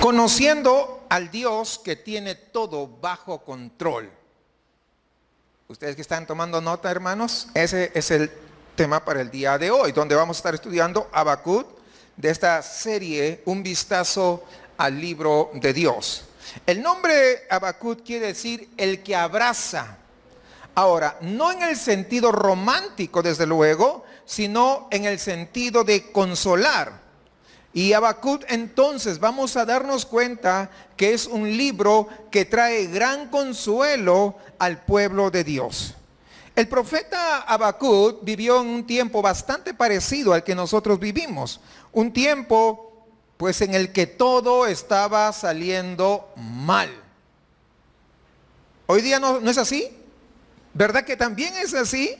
Conociendo al Dios que tiene todo bajo control. Ustedes que están tomando nota, hermanos, ese es el tema para el día de hoy, donde vamos a estar estudiando Habacuc, de esta serie, un vistazo al libro de Dios. El nombre Habacuc quiere decir el que abraza. Ahora, no en el sentido romántico, desde luego, sino en el sentido de consolar. Y Habacuc, entonces, vamos a darnos cuenta que es un libro que trae gran consuelo al pueblo de Dios. El profeta Habacuc vivió en un tiempo bastante parecido al que nosotros vivimos. Un tiempo, pues, en el que todo estaba saliendo mal. Hoy día no es así. ¿Verdad que también es así?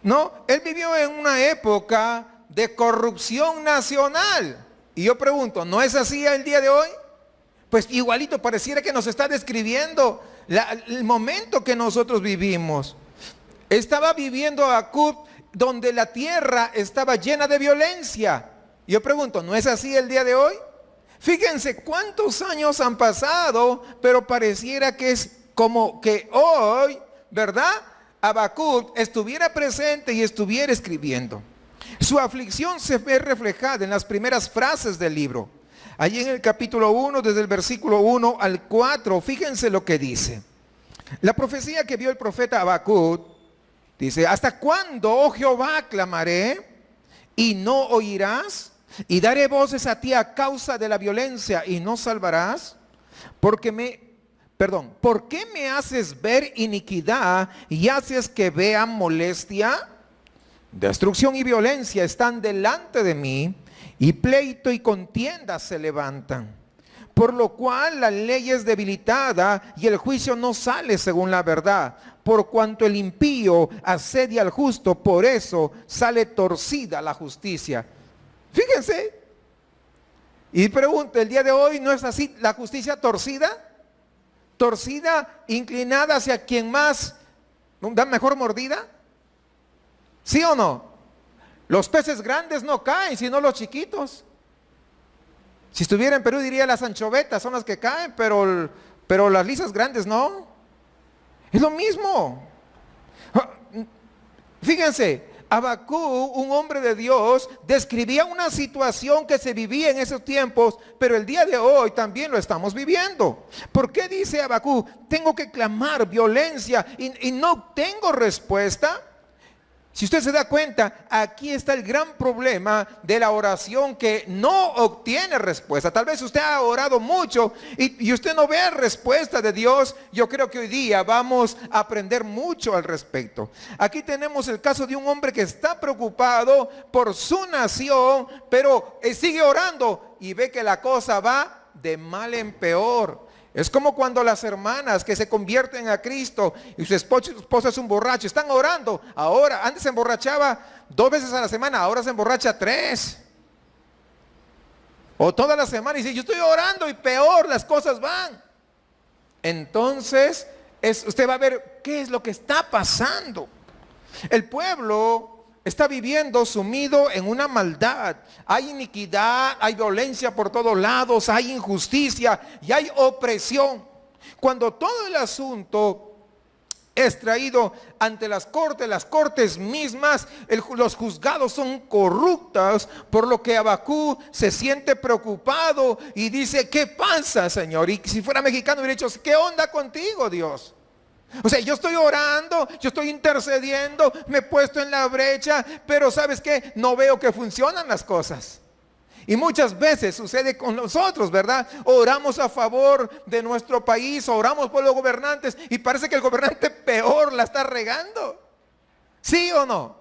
No, él vivió en una época de corrupción nacional. Y yo pregunto, ¿no es así el día de hoy? Pues igualito pareciera que nos está describiendo el momento que nosotros vivimos. Estaba viviendo Habacuc donde la tierra estaba llena de violencia. Yo pregunto, ¿no es así el día de hoy? Fíjense cuántos años han pasado, pero pareciera que es como que hoy, ¿verdad? Habacuc estuviera presente y estuviera escribiendo. Su aflicción se ve reflejada en las primeras frases del libro. Allí en el capítulo 1, desde el versículo 1 al 4, fíjense lo que dice. La profecía que vio el profeta Habacuc dice: ¿hasta cuándo, oh Jehová, clamaré y no oirás? Y daré voces a ti a causa de la violencia y no salvarás. ¿Por qué me haces ver iniquidad y haces que vean molestia? Destrucción y violencia están delante de mí, y pleito y contienda se levantan. Por lo cual la ley es debilitada y el juicio no sale según la verdad. Por cuanto el impío asedia al justo, por eso sale torcida la justicia. Fíjense. Y pregunto, ¿el día de hoy no es así la justicia torcida? Torcida, inclinada hacia quien más da mejor mordida. ¿Sí o no? Los peces grandes no caen, sino los chiquitos. Si estuviera en Perú diría las anchovetas son las que caen, pero las lisas grandes no. Es lo mismo. Fíjense, Habacuc, un hombre de Dios, describía una situación que se vivía en esos tiempos, pero el día de hoy también lo estamos viviendo. ¿Por qué dice Habacuc? Tengo que clamar violencia y no tengo respuesta. Si usted se da cuenta, aquí está el gran problema de la oración que no obtiene respuesta. Tal vez usted ha orado mucho y usted no ve respuesta de Dios. Yo creo que hoy día vamos a aprender mucho al respecto. Aquí tenemos el caso de un hombre que está preocupado por su nación, pero sigue orando y ve que la cosa va de mal en peor. Es como cuando las hermanas que se convierten a Cristo y su esposo es un borracho, están orando. Ahora, antes se emborrachaba 2 veces a la semana, ahora se emborracha 3. O toda la semana y dice, yo estoy orando y peor las cosas van. Entonces, usted va a ver qué es lo que está pasando. El pueblo está viviendo sumido en una maldad. Hay iniquidad, hay violencia por todos lados, hay injusticia y hay opresión. Cuando todo el asunto es traído ante las cortes mismas, los juzgados son corruptos, por lo que Habacuc se siente preocupado y dice, ¿qué pasa, Señor? Y si fuera mexicano hubiera dicho, ¿qué onda contigo, Dios? O sea, yo estoy orando, yo estoy intercediendo, me he puesto en la brecha, pero ¿sabes qué? No veo que funcionan las cosas. Y muchas veces sucede con nosotros, ¿verdad? Oramos a favor de nuestro país, oramos por los gobernantes y parece que el gobernante peor la está regando. ¿Sí o no?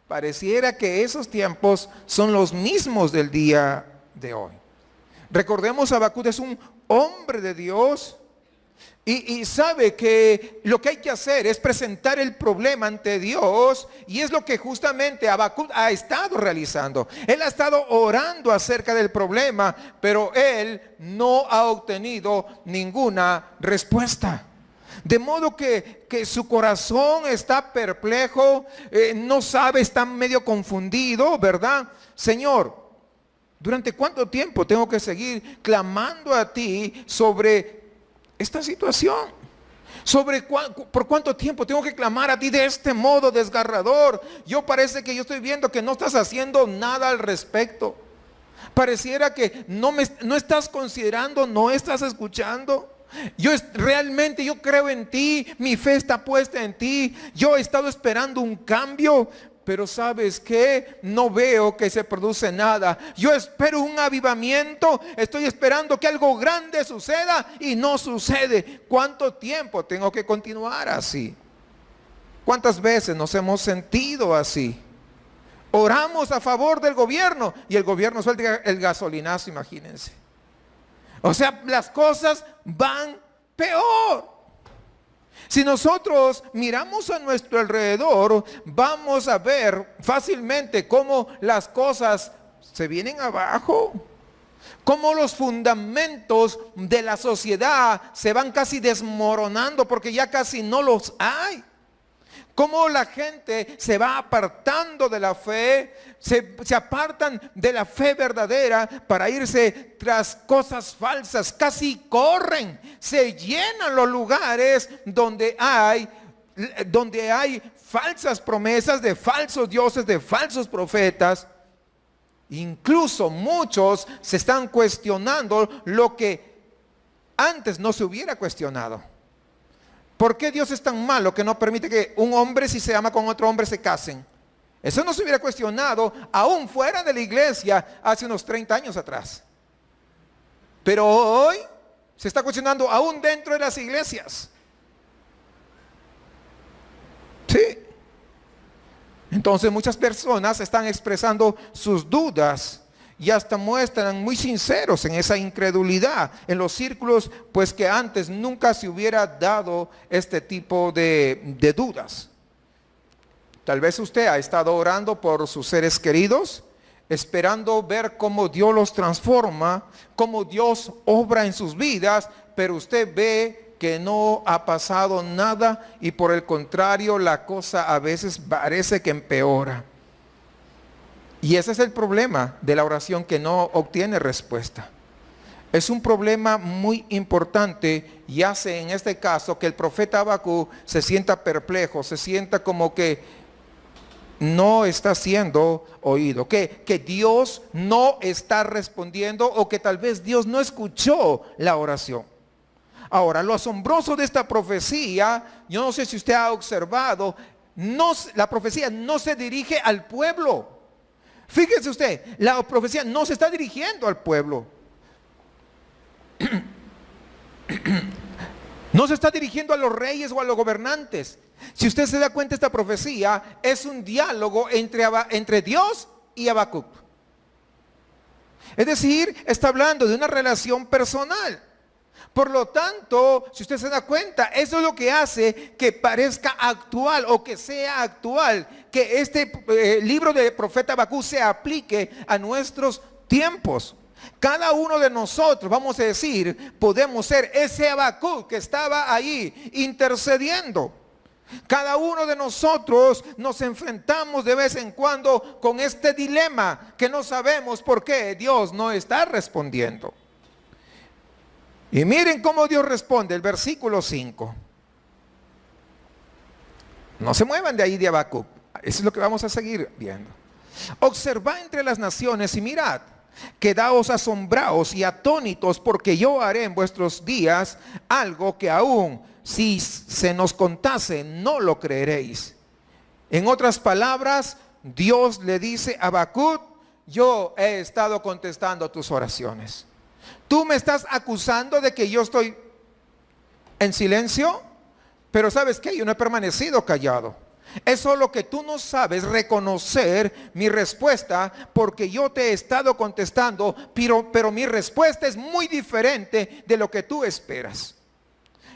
Pareciera que esos tiempos son los mismos del día de hoy. Recordemos, Habacuc es un hombre de Dios. Y sabe que lo que hay que hacer es presentar el problema ante Dios, y es lo que justamente Habacuc ha estado realizando. Él ha estado orando acerca del problema, pero él no ha obtenido ninguna respuesta. De modo que su corazón está perplejo, no sabe, está medio confundido, ¿verdad? Señor, ¿Durante cuánto tiempo tengo que seguir clamando a ti sobre esta situación? ¿Por cuánto tiempo tengo que clamar a ti de este modo desgarrador? Parece que yo estoy viendo que no estás haciendo nada al respecto. Pareciera que no estás considerando, no estás escuchando. Realmente yo creo en ti, mi fe está puesta en ti. Yo he estado esperando un cambio, pero ¿sabes qué? No veo que se produce nada. Yo espero un avivamiento, estoy esperando que algo grande suceda y no sucede. ¿Cuánto tiempo tengo que continuar así? ¿Cuántas veces nos hemos sentido así? Oramos a favor del gobierno y el gobierno suelta el gasolinazo, imagínense. O sea, las cosas van peor. Si nosotros miramos a nuestro alrededor, vamos a ver fácilmente cómo las cosas se vienen abajo, cómo los fundamentos de la sociedad se van casi desmoronando porque ya casi no los hay. Cómo la gente se va apartando de la fe, se apartan de la fe verdadera para irse tras cosas falsas, casi corren, se llenan los lugares donde hay falsas promesas de falsos dioses, de falsos profetas. Incluso muchos se están cuestionando lo que antes no se hubiera cuestionado. ¿Por qué Dios es tan malo que no permite que un hombre, si se ama con otro hombre, se casen? Eso no se hubiera cuestionado aún fuera de la iglesia hace unos 30 años atrás. Pero hoy se está cuestionando aún dentro de las iglesias. Sí. Entonces muchas personas están expresando sus dudas y hasta muestran muy sinceros en esa incredulidad en los círculos, pues que antes nunca se hubiera dado este tipo de dudas. Tal vez usted ha estado orando por sus seres queridos, esperando ver cómo Dios los transforma, cómo Dios obra en sus vidas, pero usted ve que no ha pasado nada y por el contrario la cosa a veces parece que empeora. Y ese es el problema de la oración que no obtiene respuesta. Es un problema muy importante y hace en este caso que el profeta Habacuc se sienta perplejo, se sienta como que no está siendo oído, que Dios no está respondiendo o que tal vez Dios no escuchó la oración. Ahora, lo asombroso de esta profecía, yo no sé si usted ha observado, la profecía no se dirige al pueblo. Fíjese usted, la profecía no se está dirigiendo al pueblo. No se está dirigiendo a los reyes o a los gobernantes. Si usted se da cuenta, esta profecía es un diálogo entre Dios y Habacuc. Es decir, está hablando de una relación personal. Por lo tanto, si usted se da cuenta, eso es lo que hace que parezca actual o que sea actual, que este libro del profeta Habacuc se aplique a nuestros tiempos. Cada uno de nosotros, vamos a decir, podemos ser ese Habacuc que estaba ahí intercediendo. Cada uno de nosotros nos enfrentamos de vez en cuando con este dilema que no sabemos por qué Dios no está respondiendo. Y miren cómo Dios responde, el versículo 5. No se muevan de ahí de Habacuc. Eso es lo que vamos a seguir viendo. Observad entre las naciones y mirad, quedaos asombrados y atónitos, porque yo haré en vuestros días algo que aún si se nos contase no lo creeréis. En otras palabras, Dios le dice a Habacuc: yo he estado contestando tus oraciones. Tú me estás acusando de que yo estoy en silencio, pero ¿sabes qué? Yo no he permanecido callado. Es solo que tú no sabes reconocer mi respuesta, porque yo te he estado contestando, pero mi respuesta es muy diferente de lo que tú esperas.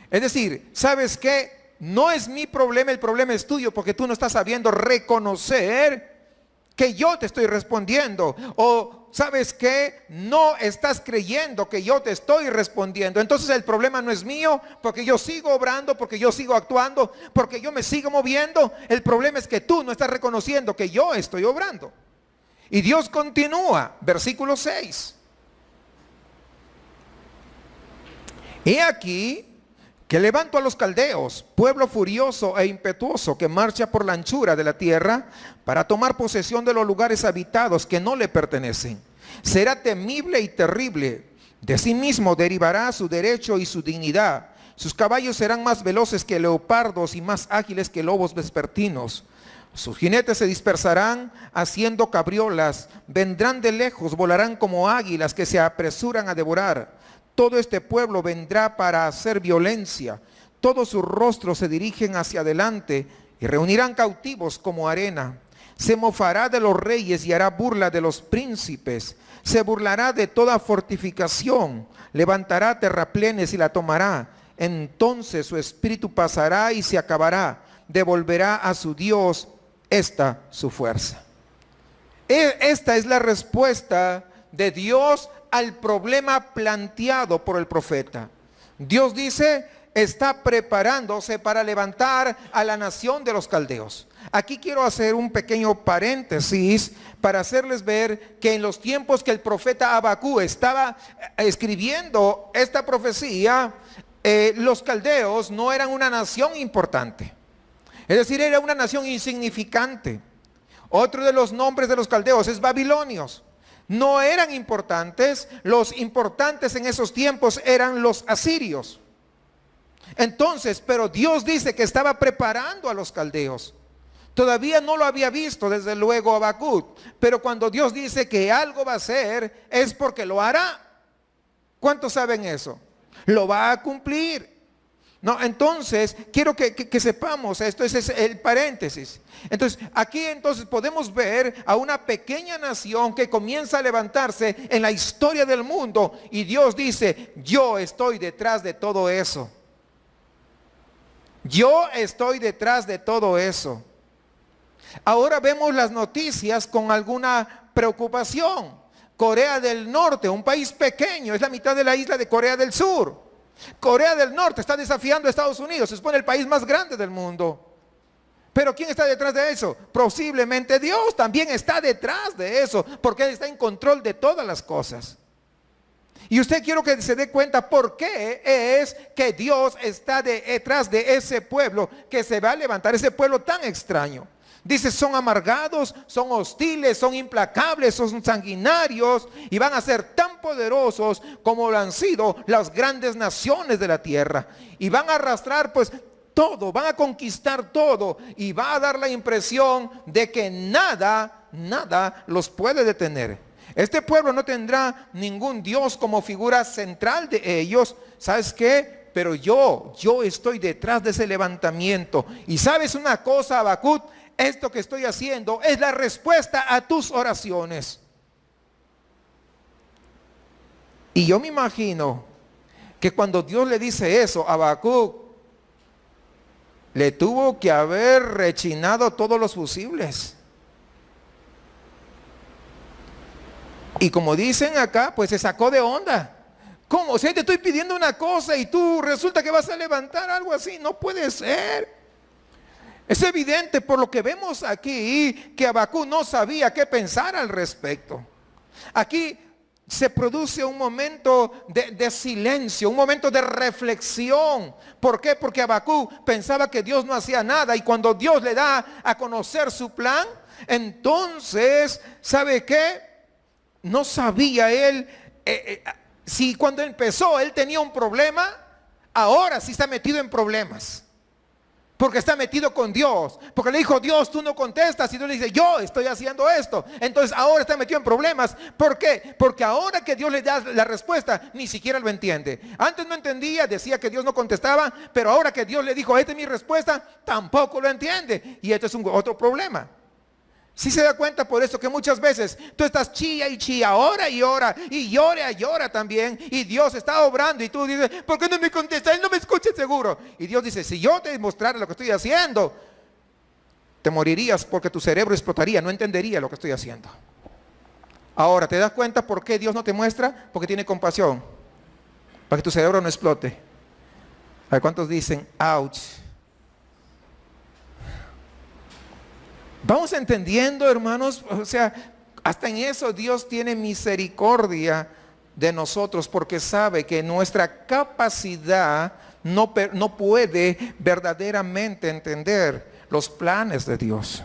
Es decir, ¿sabes qué? No es mi problema, el problema es tuyo, porque tú no estás sabiendo reconocer que yo te estoy respondiendo. O ¿sabes qué? No estás creyendo que yo te estoy respondiendo. Entonces el problema no es mío, porque yo sigo obrando, porque yo sigo actuando, porque yo me sigo moviendo. El problema es que tú no estás reconociendo que yo estoy obrando. Y Dios continúa, versículo 6. He aquí que levanto a los caldeos, pueblo furioso e impetuoso que marcha por la anchura de la tierra para tomar posesión de los lugares habitados que no le pertenecen. Será temible y terrible. De sí mismo derivará su derecho y su dignidad. Sus caballos serán más veloces que leopardos y más ágiles que lobos vespertinos. Sus jinetes se dispersarán haciendo cabriolas, vendrán de lejos, volarán como águilas que se apresuran a devorar. Todo este pueblo vendrá para hacer violencia, todos sus rostros se dirigen hacia adelante y reunirán cautivos como arena. Se mofará de los reyes y hará burla de los príncipes. Se burlará de toda fortificación, levantará terraplenes y la tomará. Entonces su espíritu pasará y se acabará. Devolverá a su Dios esta su fuerza. Esta es la respuesta de Dios al problema planteado por el profeta. Dios dice, está preparándose para levantar a la nación de los caldeos. Aquí quiero hacer un pequeño paréntesis para hacerles ver que en los tiempos que el profeta Habacuc estaba escribiendo esta profecía, los caldeos no eran una nación importante. Es decir, era una nación insignificante. Otro de los nombres de los caldeos es babilonios. No eran importantes. Los importantes en esos tiempos eran los asirios. Entonces, pero Dios dice que estaba preparando a los caldeos. Todavía no lo había visto, desde luego, Habacuc. Pero cuando Dios dice que algo va a hacer, es porque lo hará. ¿Cuántos saben eso? Lo va a cumplir. No, entonces, quiero que sepamos esto, ese es el paréntesis. Entonces, aquí entonces podemos ver a una pequeña nación que comienza a levantarse en la historia del mundo. Y Dios dice, yo estoy detrás de todo eso. Yo estoy detrás de todo eso. Ahora vemos las noticias con alguna preocupación. Corea del Norte, un país pequeño, es la mitad de la isla de Corea del Sur. Corea del Norte está desafiando a Estados Unidos, se supone el país más grande del mundo. Pero ¿quién está detrás de eso? Posiblemente Dios también está detrás de eso, porque Él está en control de todas las cosas. Y usted quiero que se dé cuenta por qué es que Dios está detrás de ese pueblo que se va a levantar, ese pueblo tan extraño. Dice, son amargados, son hostiles, son implacables, son sanguinarios y van a ser tan poderosos como lo han sido las grandes naciones de la tierra. Y van a arrastrar pues todo, van a conquistar todo y va a dar la impresión de que nada los puede detener. Este pueblo no tendrá ningún Dios como figura central de ellos. ¿Sabes qué? Pero yo estoy detrás de ese levantamiento. Y ¿sabes una cosa, Habacuc? Esto que estoy haciendo es la respuesta a tus oraciones. Y yo me imagino que cuando Dios le dice eso a Habacuc, le tuvo que haber rechinado todos los fusibles. Y como dicen acá, pues se sacó de onda. ¿Cómo? O sea, te estoy pidiendo una cosa y tú resulta que vas a levantar algo así. No puede ser. Es evidente por lo que vemos aquí que Habacuc no sabía qué pensar al respecto. Aquí se produce un momento de silencio, un momento de reflexión. ¿Por qué? Porque Habacuc pensaba que Dios no hacía nada y cuando Dios le da a conocer su plan, entonces, ¿sabe qué? No sabía él si cuando empezó él tenía un problema, ahora sí está metido en problemas. Porque está metido con Dios. Porque le dijo, Dios, tú no contestas. Y Dios le dice, yo estoy haciendo esto. Entonces ahora está metido en problemas. ¿Por qué? Porque ahora que Dios le da la respuesta, ni siquiera lo entiende. Antes no entendía, decía que Dios no contestaba. Pero ahora que Dios le dijo, esta es mi respuesta, tampoco lo entiende. Y esto es otro problema. Si se da cuenta por eso que muchas veces tú estás chilla y chilla, ora y ora, y llora y llora también, y Dios está obrando y tú dices, ¿por qué no me contesta? Él no me escucha seguro. Y Dios dice, si yo te mostrara lo que estoy haciendo, te morirías porque tu cerebro explotaría, no entendería lo que estoy haciendo. Ahora, ¿te das cuenta por qué Dios no te muestra? Porque tiene compasión, para que tu cerebro no explote. A ver, ¿cuántos dicen, ouch? Vamos entendiendo, hermanos, o sea, Hasta en eso Dios tiene misericordia de nosotros, porque sabe que nuestra capacidad no puede verdaderamente entender los planes de Dios.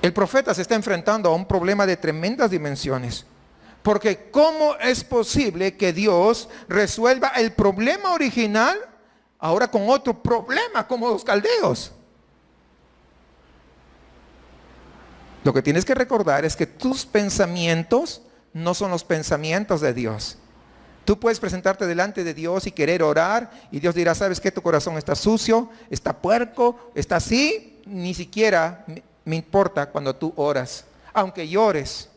El profeta se está enfrentando a un problema de tremendas dimensiones. Porque ¿cómo es posible que Dios resuelva el problema original ahora con otro problema como los caldeos? Lo que tienes que recordar es que tus pensamientos no son los pensamientos de Dios. Tú puedes presentarte delante de Dios y querer orar, y Dios dirá, ¿sabes qué? Tu corazón está sucio, está puerco, está así. Ni siquiera me importa cuando tú oras, aunque llores.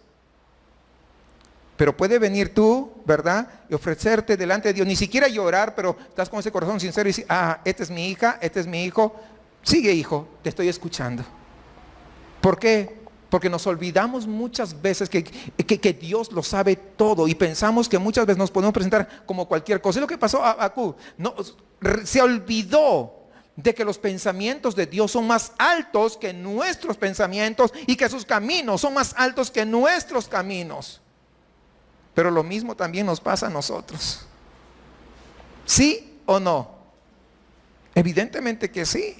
Pero puede venir tú, ¿verdad? Y ofrecerte delante de Dios, ni siquiera llorar, pero estás con ese corazón sincero y dices, esta es mi hija, este es mi hijo. Sigue, hijo, te estoy escuchando. ¿Por qué? Porque nos olvidamos muchas veces que Dios lo sabe todo, y pensamos que muchas veces nos podemos presentar como cualquier cosa. Es lo que pasó a Habacuc. No, se olvidó de que los pensamientos de Dios son más altos que nuestros pensamientos, y que sus caminos son más altos que nuestros caminos. Pero lo mismo también nos pasa a nosotros. ¿Sí o no? Evidentemente que sí.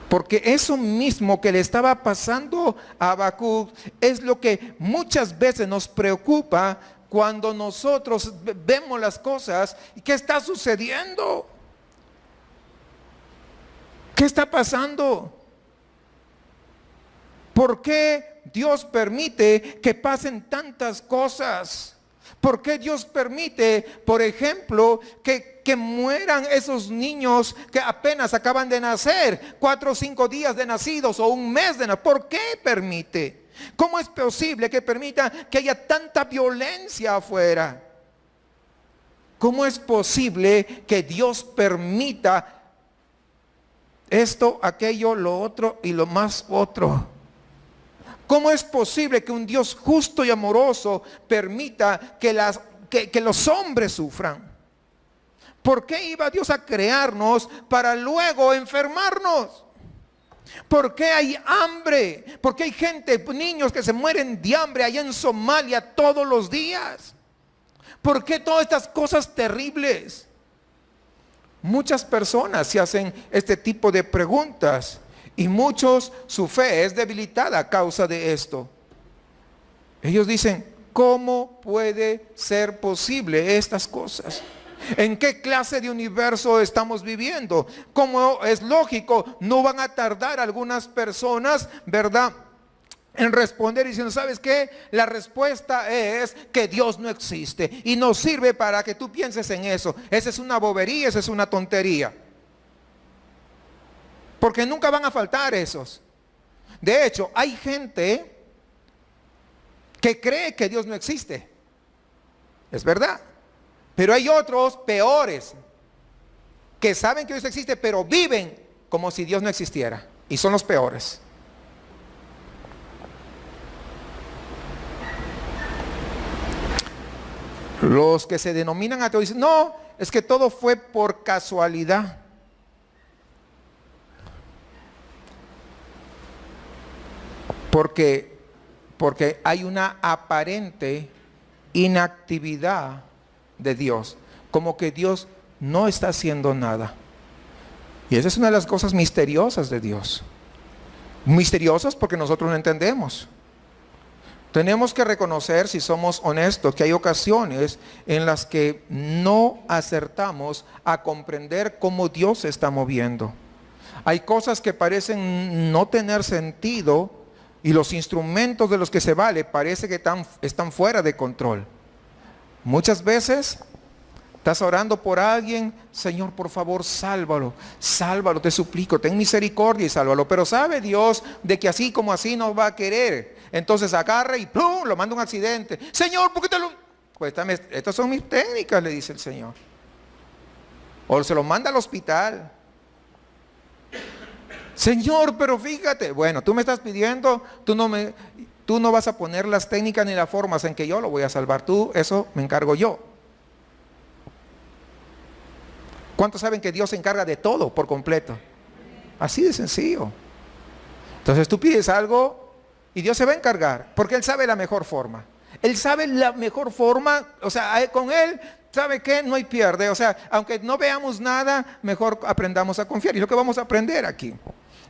Porque eso mismo que le estaba pasando a Habacuc es lo que muchas veces nos preocupa cuando nosotros vemos las cosas. ¿Y qué está sucediendo? ¿Qué está pasando? ¿Por qué Dios permite que pasen tantas cosas? ¿Por qué Dios permite, por ejemplo, que mueran esos niños que apenas acaban de nacer, 4 o 5 días de nacidos o un mes de nacidos? ¿Por qué permite? ¿Cómo es posible que permita que haya tanta violencia afuera? ¿Cómo es posible que Dios permita esto, aquello, lo otro y lo más otro? ¿Cómo es posible que un Dios justo y amoroso permita que los hombres sufran? ¿Por qué iba Dios a crearnos para luego enfermarnos? ¿Por qué hay hambre? ¿Por qué hay gente, niños que se mueren de hambre allá en Somalia todos los días? ¿Por qué todas estas cosas terribles? Muchas personas se hacen este tipo de preguntas. Y muchos, su fe es debilitada a causa de esto. Ellos dicen, ¿cómo puede ser posible estas cosas? ¿En qué clase de universo estamos viviendo? Como es lógico, no van a tardar algunas personas, ¿verdad?, en responder diciendo, ¿sabes qué? La respuesta es que Dios no existe. Y no sirve para que tú pienses en eso. Esa es una bobería, esa es una tontería. Porque nunca van a faltar esos. De hecho, hay gente que cree que Dios no existe. Es verdad. Pero hay otros peores que saben que Dios existe, pero viven como si Dios no existiera. Y son los peores. Los que se denominan ateos dicen, no, es que todo fue por casualidad. Porque hay una aparente inactividad de Dios, como que Dios no está haciendo nada. Y esa es una de las cosas misteriosas de Dios. Misteriosas porque nosotros no entendemos. Tenemos que reconocer, si somos honestos, que hay ocasiones en las que no acertamos a comprender cómo Dios se está moviendo. Hay cosas que parecen no tener sentido, y los instrumentos de los que se vale parece que están fuera de control. Muchas veces estás orando por alguien, Señor, por favor, sálvalo, sálvalo, te suplico, ten misericordia y sálvalo. Pero sabe Dios de que así como así no va a querer. Entonces agarra y ¡pum!, lo manda a un accidente. Señor, ¿por qué te lo...? Pues estas son mis técnicas, le dice el Señor. O se lo manda al hospital. Señor, pero fíjate, bueno, tú me estás pidiendo, tú no vas a poner las técnicas ni las formas en que yo lo voy a salvar. Eso me encargo yo. ¿Cuántos saben que Dios se encarga de todo por completo? Así de sencillo. Entonces tú pides algo y Dios se va a encargar, porque Él sabe la mejor forma. Él sabe la mejor forma, o sea, con Él, ¿sabe qué? No hay pierde. O sea, aunque no veamos nada, mejor aprendamos a confiar. Y lo que vamos a aprender aquí.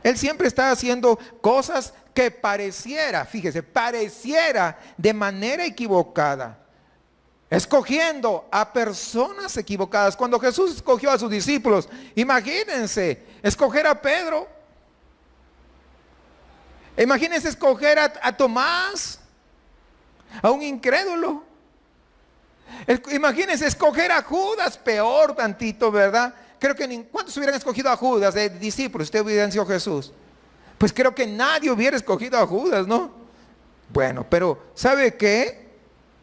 Él siempre está haciendo cosas que pareciera, fíjese, pareciera de manera equivocada. Escogiendo a personas equivocadas. Cuando Jesús escogió a sus discípulos, imagínense, escoger a Pedro. Imagínense escoger a Tomás, a un incrédulo. Imagínense escoger a Judas, peor tantito, ¿verdad? Creo que ¿cuántos hubieran escogido a Judas de discípulos? Usted hubiera sido Jesús. Pues creo que nadie hubiera escogido a Judas, ¿no? Bueno, pero ¿sabe qué?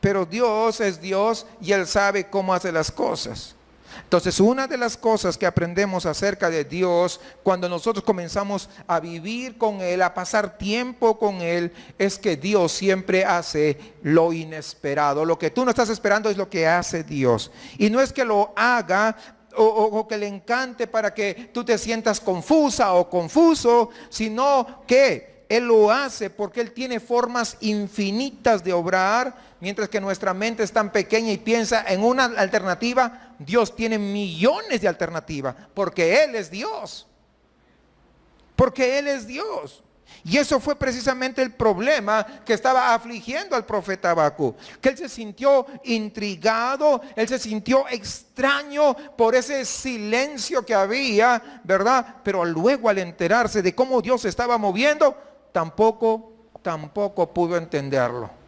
Pero Dios es Dios y Él sabe cómo hace las cosas. Entonces, una de las cosas que aprendemos acerca de Dios cuando nosotros comenzamos a vivir con Él, a pasar tiempo con Él, es que Dios siempre hace lo inesperado. Lo que tú no estás esperando es lo que hace Dios. Y no es que lo haga o que le encante para que tú te sientas confusa o confuso, sino que Él lo hace porque Él tiene formas infinitas de obrar. Mientras que nuestra mente es tan pequeña y piensa en una alternativa, Dios tiene millones de alternativas, porque Él es Dios. Porque Él es Dios. Y eso fue precisamente el problema que estaba afligiendo al profeta Habacuc, que él se sintió intrigado, él se sintió extraño por ese silencio que había, ¿verdad? Pero luego al enterarse de cómo Dios se estaba moviendo, tampoco pudo entenderlo.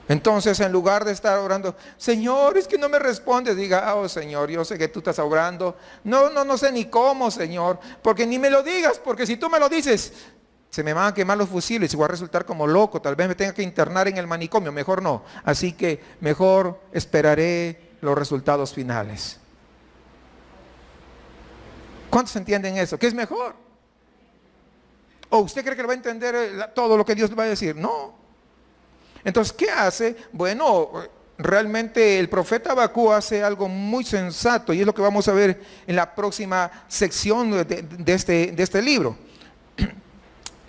Entonces, en lugar de estar orando, Señor, es que no me respondes, diga, oh Señor, yo sé que tú estás orando. No sé ni cómo, Señor, porque ni me lo digas, porque si tú me lo dices, se me van a quemar los fusiles y voy a resultar como loco, tal vez me tenga que internar en el manicomio, mejor no. Así que mejor esperaré los resultados finales. ¿Cuántos entienden eso? ¿Qué es mejor? ¿O usted cree que le va a entender todo lo que Dios le va a decir? No. Entonces, ¿qué hace? Bueno, realmente el profeta Habacuc hace algo muy sensato y es lo que vamos a ver en la próxima sección de este libro.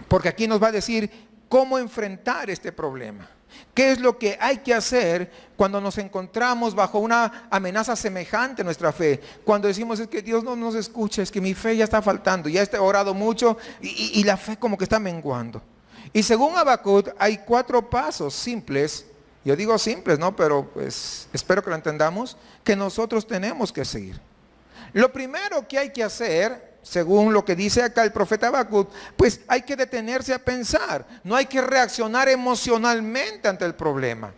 Porque aquí nos va a decir cómo enfrentar este problema. ¿Qué es lo que hay que hacer cuando nos encontramos bajo una amenaza semejante a nuestra fe? Cuando decimos es que Dios no nos escucha, es que mi fe ya está faltando, ya he orado mucho y la fe como que está menguando. Y según Habacuc hay 4 pasos simples, yo digo simples, ¿no? Pero pues espero que lo entendamos, que nosotros tenemos que seguir. Lo primero que hay que hacer, según lo que dice acá el profeta Habacuc, pues hay que detenerse a pensar, no hay que reaccionar emocionalmente ante el problema.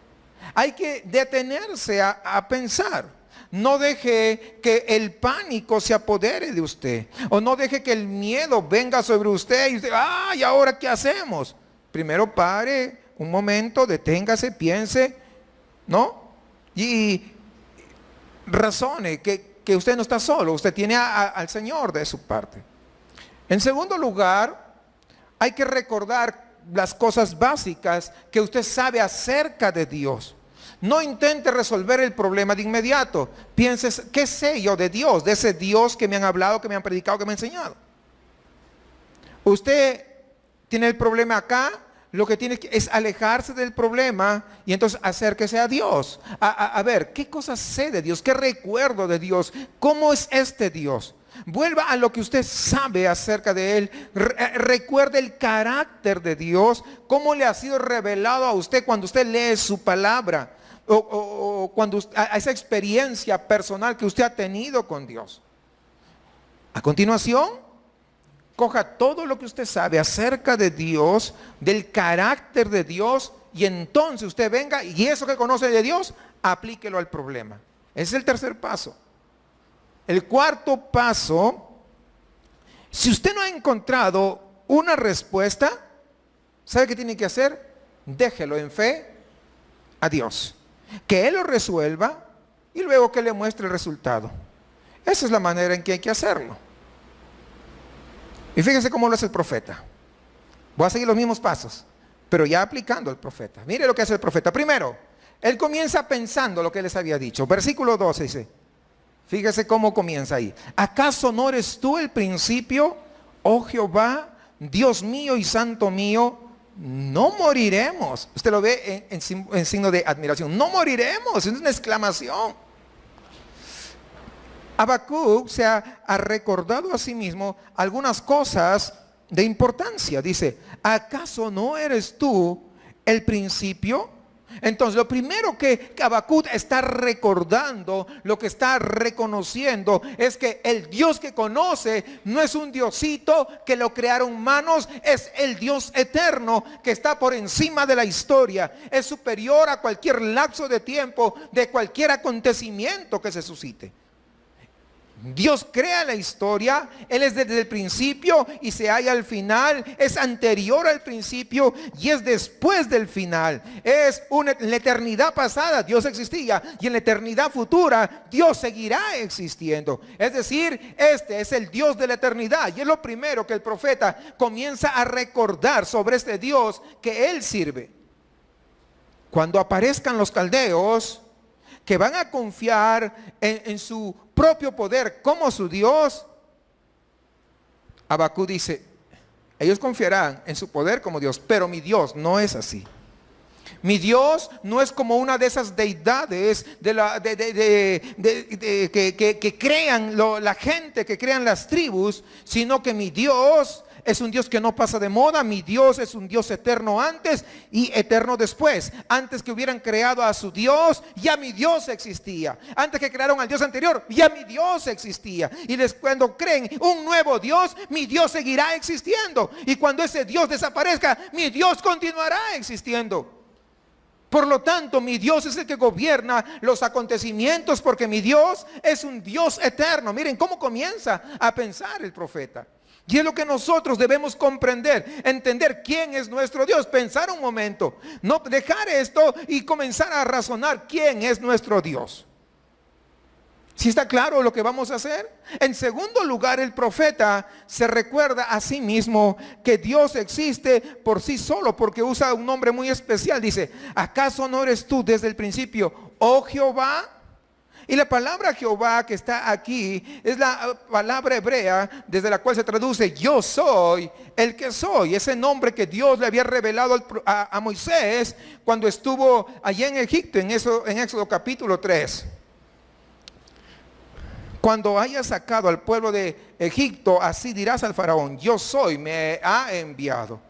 Hay que detenerse a pensar. No deje que el pánico se apodere de usted, o no deje que el miedo venga sobre usted y usted, ¿y ahora qué hacemos? Primero pare un momento, deténgase, piense, ¿no? Y razone que usted no está solo, usted tiene al Señor de su parte. En segundo lugar, hay que recordar las cosas básicas que usted sabe acerca de Dios. No intente resolver el problema de inmediato. Piense, ¿qué sé yo de Dios? De ese Dios que me han hablado, que me han predicado, que me han enseñado. Usted tiene el problema acá, lo que tiene es alejarse del problema y entonces acérquese a Dios. A ver, ¿qué cosas sé de Dios? ¿Qué recuerdo de Dios? ¿Cómo es este Dios? Vuelva a lo que usted sabe acerca de Él. Recuerde el carácter de Dios, cómo le ha sido revelado a usted cuando usted lee su palabra. O cuando a esa experiencia personal que usted ha tenido con Dios. A continuación, coja todo lo que usted sabe acerca de Dios, del carácter de Dios, y entonces usted venga y eso que conoce de Dios, aplíquelo al problema. Ese es el tercer paso. El cuarto paso, si usted no ha encontrado una respuesta, ¿sabe qué tiene que hacer? Déjelo en fe a Dios. Que Él lo resuelva y luego que le muestre el resultado. Esa es la manera en que hay que hacerlo. Y fíjense cómo lo hace el profeta. Voy a seguir los mismos pasos, pero ya aplicando al profeta. Mire lo que hace el profeta. Primero, él comienza pensando lo que les había dicho. Versículo 12 dice, fíjese cómo comienza ahí. ¿Acaso no eres tú el principio, oh Jehová, Dios mío y santo mío, no moriremos. Usted lo ve en signo de admiración. No moriremos, es una exclamación. Habacuc se ha recordado a sí mismo algunas cosas de importancia. Dice, ¿acaso no eres tú el principio? Entonces lo primero que Habacuc está recordando, lo que está reconociendo, es que el Dios que conoce no es un diosito que lo crearon manos, es el Dios eterno que está por encima de la historia, es superior a cualquier lapso de tiempo, de cualquier acontecimiento que se suscite. Dios crea la historia, Él es desde el principio y se halla al final, es anterior al principio y es después del final. En la eternidad pasada Dios existía y en la eternidad futura Dios seguirá existiendo. Es decir, este es el Dios de la eternidad y es lo primero que el profeta comienza a recordar sobre este Dios que Él sirve. Cuando aparezcan los caldeos que van a confiar en su propio poder como su Dios, Habacuc dice, ellos confiarán en su poder como Dios, pero mi Dios no es así. Mi Dios no es como una de esas deidades que crean la gente, que crean las tribus, sino que mi Dios es un Dios que no pasa de moda. Mi Dios es un Dios eterno antes y eterno después. Antes que hubieran creado a su Dios, ya mi Dios existía. Antes que crearon al Dios anterior, ya mi Dios existía. Y cuando creen un nuevo Dios, mi Dios seguirá existiendo. Y cuando ese Dios desaparezca, mi Dios continuará existiendo. Por lo tanto, mi Dios es el que gobierna los acontecimientos, porque mi Dios es un Dios eterno. Miren cómo comienza a pensar el profeta. Y es lo que nosotros debemos comprender, entender quién es nuestro Dios. Pensar un momento, no dejar esto y comenzar a razonar quién es nuestro Dios. ¿Sí está claro lo que vamos a hacer? En segundo lugar, el profeta se recuerda a sí mismo que Dios existe por sí solo, porque usa un nombre muy especial. Dice, ¿acaso no eres tú desde el principio, oh Jehová? Y la palabra Jehová que está aquí es la palabra hebrea desde la cual se traduce yo soy el que soy. Ese nombre que Dios le había revelado a Moisés cuando estuvo allá en Egipto, en Éxodo capítulo 3. Cuando hayas sacado al pueblo de Egipto, así dirás al faraón, yo soy, me ha enviado.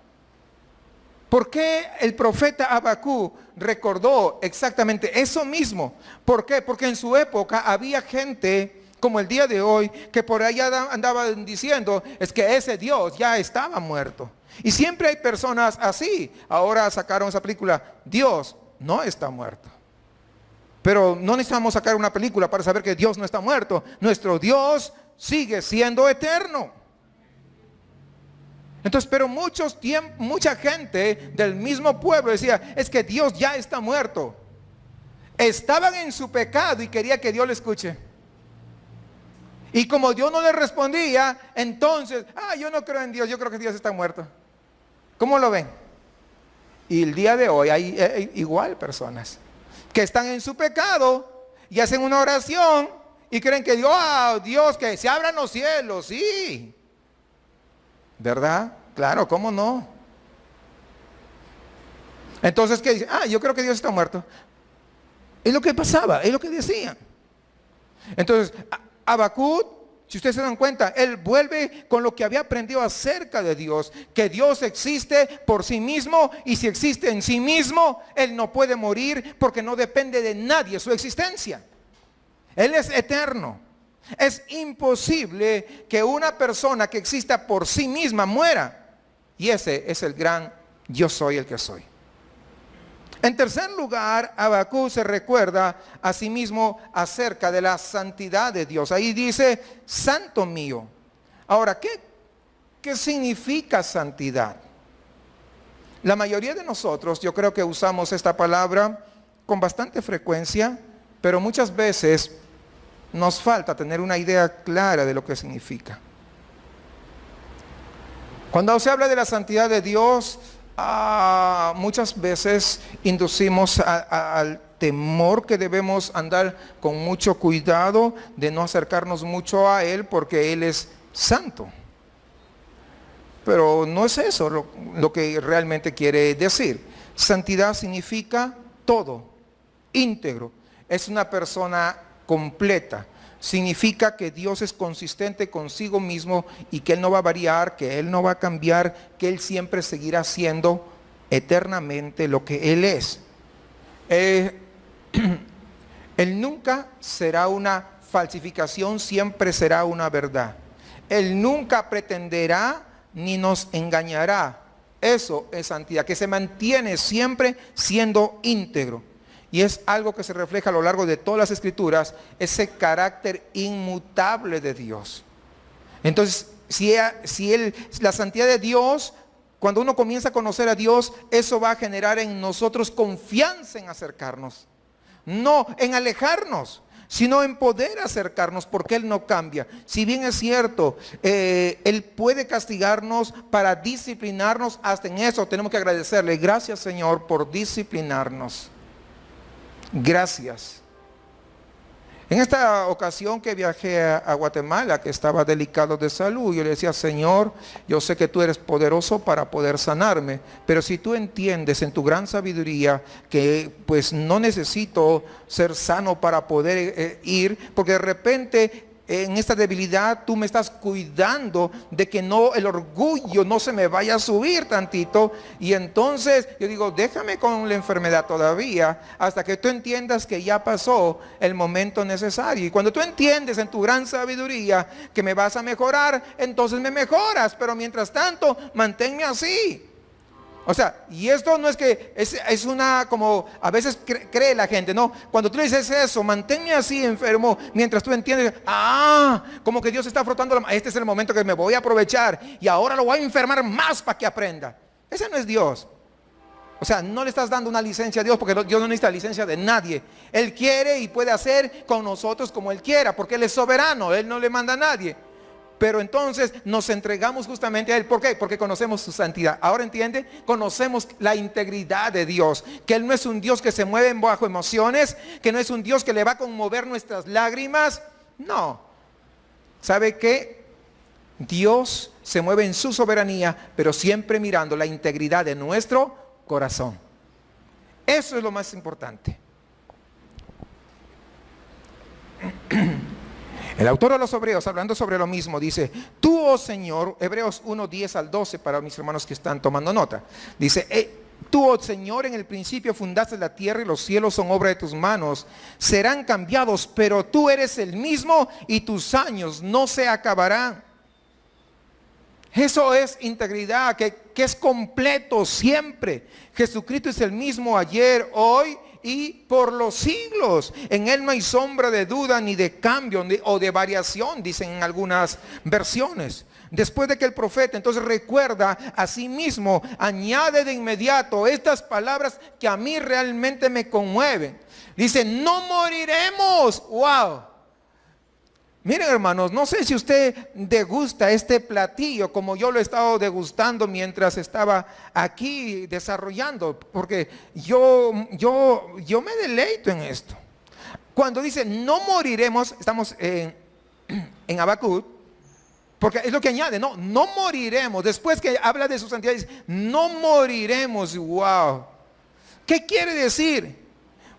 ¿Por qué el profeta Habacuc recordó exactamente eso mismo? ¿Por qué? Porque en su época había gente como el día de hoy que por allá andaban diciendo es que ese Dios ya estaba muerto. Y siempre hay personas así. Ahora sacaron esa película, Dios no está muerto. Pero no necesitamos sacar una película para saber que Dios no está muerto. Nuestro Dios sigue siendo eterno. Entonces, pero mucha gente del mismo pueblo decía, es que Dios ya está muerto. Estaban en su pecado y quería que Dios le escuche. Y como Dios no le respondía, entonces, yo no creo en Dios, yo creo que Dios está muerto. ¿Cómo lo ven? Y el día de hoy hay igual personas que están en su pecado y hacen una oración y creen que Dios, que se abran los cielos, sí. ¿Verdad? Claro, ¿cómo no? Entonces, ¿qué dice? Yo creo que Dios está muerto. Es lo que pasaba, es lo que decían. Entonces, Habacuc, si ustedes se dan cuenta, él vuelve con lo que había aprendido acerca de Dios, que Dios existe por sí mismo, y si existe en sí mismo, Él no puede morir porque no depende de nadie su existencia. Él es eterno. Es imposible que una persona que exista por sí misma muera. Y ese es el gran yo soy el que soy. En tercer lugar, Habacuc se recuerda a sí mismo acerca de la santidad de Dios. Ahí dice, santo mío. Ahora, ¿qué significa santidad? La mayoría de nosotros, yo creo que usamos esta palabra con bastante frecuencia, pero muchas veces nos falta tener una idea clara de lo que significa. Cuando se habla de la santidad de Dios, muchas veces inducimos al temor que debemos andar con mucho cuidado de no acercarnos mucho a Él porque Él es santo. pero no es eso lo que realmente quiere decir. Santidad significa todo, íntegro. Es una persona completa. Significa que Dios es consistente consigo mismo y que Él no va a variar, que Él no va a cambiar, que Él siempre seguirá siendo eternamente lo que Él es. Él nunca será una falsificación, siempre será una verdad. Él nunca pretenderá ni nos engañará. Eso es santidad, que se mantiene siempre siendo íntegro. Y es algo que se refleja a lo largo de todas las escrituras, ese carácter inmutable de Dios. Entonces, la santidad de Dios, cuando uno comienza a conocer a Dios, eso va a generar en nosotros confianza en acercarnos. No en alejarnos, sino en poder acercarnos, porque Él no cambia. Si bien es cierto, Él puede castigarnos para disciplinarnos, hasta en eso tenemos que agradecerle. Gracias, Señor, por disciplinarnos. Gracias. En esta ocasión que viajé a Guatemala, que estaba delicado de salud, yo le decía: Señor, yo sé que tú eres poderoso para poder sanarme, pero si tú entiendes en tu gran sabiduría que pues no necesito ser sano para poder ir, porque de repente en esta debilidad tú me estás cuidando de que no, el orgullo no se me vaya a subir tantito, y entonces yo digo: déjame con la enfermedad todavía hasta que tú entiendas que ya pasó el momento necesario. Y cuando tú entiendes en tu gran sabiduría que me vas a mejorar, entonces me mejoras, pero mientras tanto manténme así. O sea, y esto no es que es una, como a veces cree la gente, no. Cuando tú le dices eso: manténme así enfermo, mientras tú entiendes, como que Dios está frotando este es el momento que me voy a aprovechar y ahora lo voy a enfermar más para que aprenda. Ese no es Dios. O sea, no le estás dando una licencia a Dios, porque Dios no necesita licencia de nadie. Él quiere y puede hacer con nosotros como Él quiera, porque Él es soberano, Él no le manda a nadie. Pero entonces nos entregamos justamente a Él. ¿Por qué? Porque conocemos su santidad. Ahora entiende, conocemos la integridad de Dios, que Él no es un Dios que se mueve bajo emociones, que no es un Dios que le va a conmover nuestras lágrimas. No. ¿Sabe qué? Dios se mueve en su soberanía, pero siempre mirando la integridad de nuestro corazón. Eso es lo más importante. El autor de los Hebreos, hablando sobre lo mismo, dice: tú, oh Señor, Hebreos 1, 10 al 12, para mis hermanos que están tomando nota. Dice: tú, oh Señor, en el principio fundaste la tierra y los cielos son obra de tus manos. Serán cambiados, pero tú eres el mismo y tus años no se acabarán. Eso es integridad, que es completo siempre. Jesucristo es el mismo ayer, hoy y por los siglos. En Él no hay sombra de duda ni de cambio o de variación, dicen en algunas versiones. Después de que el profeta entonces recuerda a sí mismo, añade de inmediato estas palabras que a mí realmente me conmueven. Dice: no moriremos. ¡Wow! Miren, hermanos, no sé si usted degusta este platillo como yo lo he estado degustando mientras estaba aquí desarrollando, porque yo me deleito en esto. Cuando dice no moriremos, estamos en Habacuc, porque es lo que añade, no moriremos. Después que habla de su santidad, dice no moriremos. ¡Wow! ¿Qué quiere decir?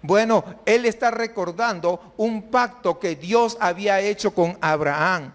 Bueno, él está recordando un pacto que Dios había hecho con Abraham.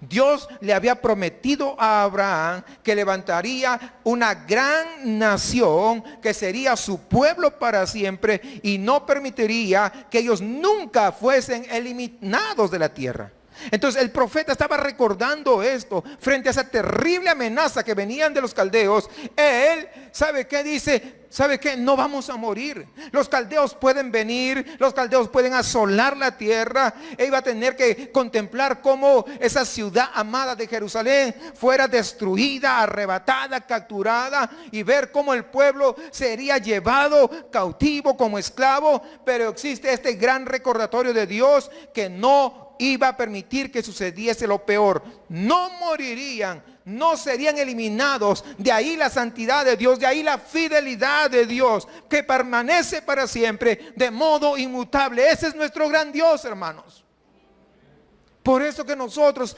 Dios le había prometido a Abraham que levantaría una gran nación que sería su pueblo para siempre y no permitiría que ellos nunca fuesen eliminados de la tierra. Entonces el profeta estaba recordando esto frente a esa terrible amenaza que venían de los caldeos. Él, ¿sabe qué dice? ¿Sabe qué? No vamos a morir. Los caldeos pueden venir, los caldeos pueden asolar la tierra. Él iba a tener que contemplar cómo esa ciudad amada de Jerusalén fuera destruida, arrebatada, capturada, y ver cómo el pueblo sería llevado cautivo como esclavo. Pero existe este gran recordatorio de Dios que no iba a permitir que sucediese lo peor. No morirían, no serían eliminados. De ahí la santidad de Dios, de ahí la fidelidad de Dios, que permanece para siempre de modo inmutable. Ese es nuestro gran Dios, hermanos. Por eso que nosotros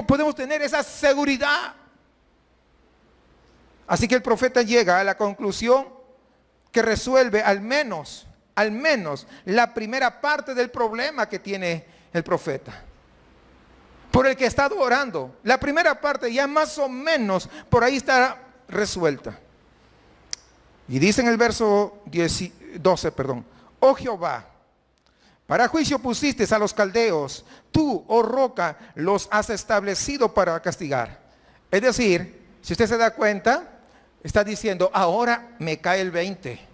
podemos tener esa seguridad. Así que el profeta llega a la conclusión que resuelve al menos la primera parte del problema que tiene el profeta, por el que ha estado orando. La primera parte ya más o menos por ahí está resuelta. Y dice en el verso 12, oh Jehová, para juicio pusiste a los caldeos, tú, oh roca, los has establecido para castigar. Es decir, si usted se da cuenta, está diciendo, ahora me cae el 20.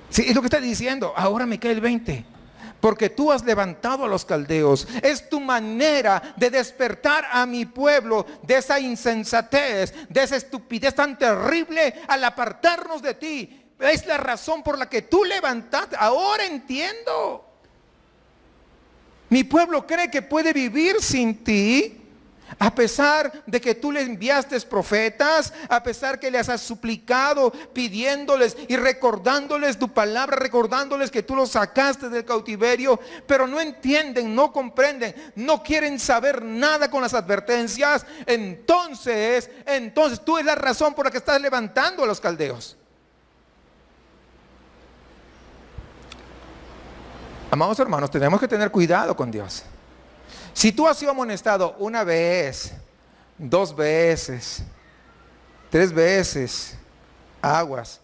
Sí, es lo que está diciendo, ahora me cae el 20. Porque tú has levantado a los caldeos. Es tu manera de despertar a mi pueblo de esa insensatez, de esa estupidez tan terrible al apartarnos de ti. Es la razón por la que tú levantaste. Ahora entiendo. Mi pueblo cree que puede vivir sin ti, a pesar de que tú le enviaste profetas, a pesar que les has suplicado, pidiéndoles y recordándoles tu palabra, recordándoles que tú los sacaste del cautiverio, pero no entienden, no comprenden, no quieren saber nada con las advertencias. Entonces tú es la razón por la que estás levantando a los caldeos. Amados hermanos, tenemos que tener cuidado con Dios. Si tú has sido amonestado una vez, 2 veces, 3 veces, aguas,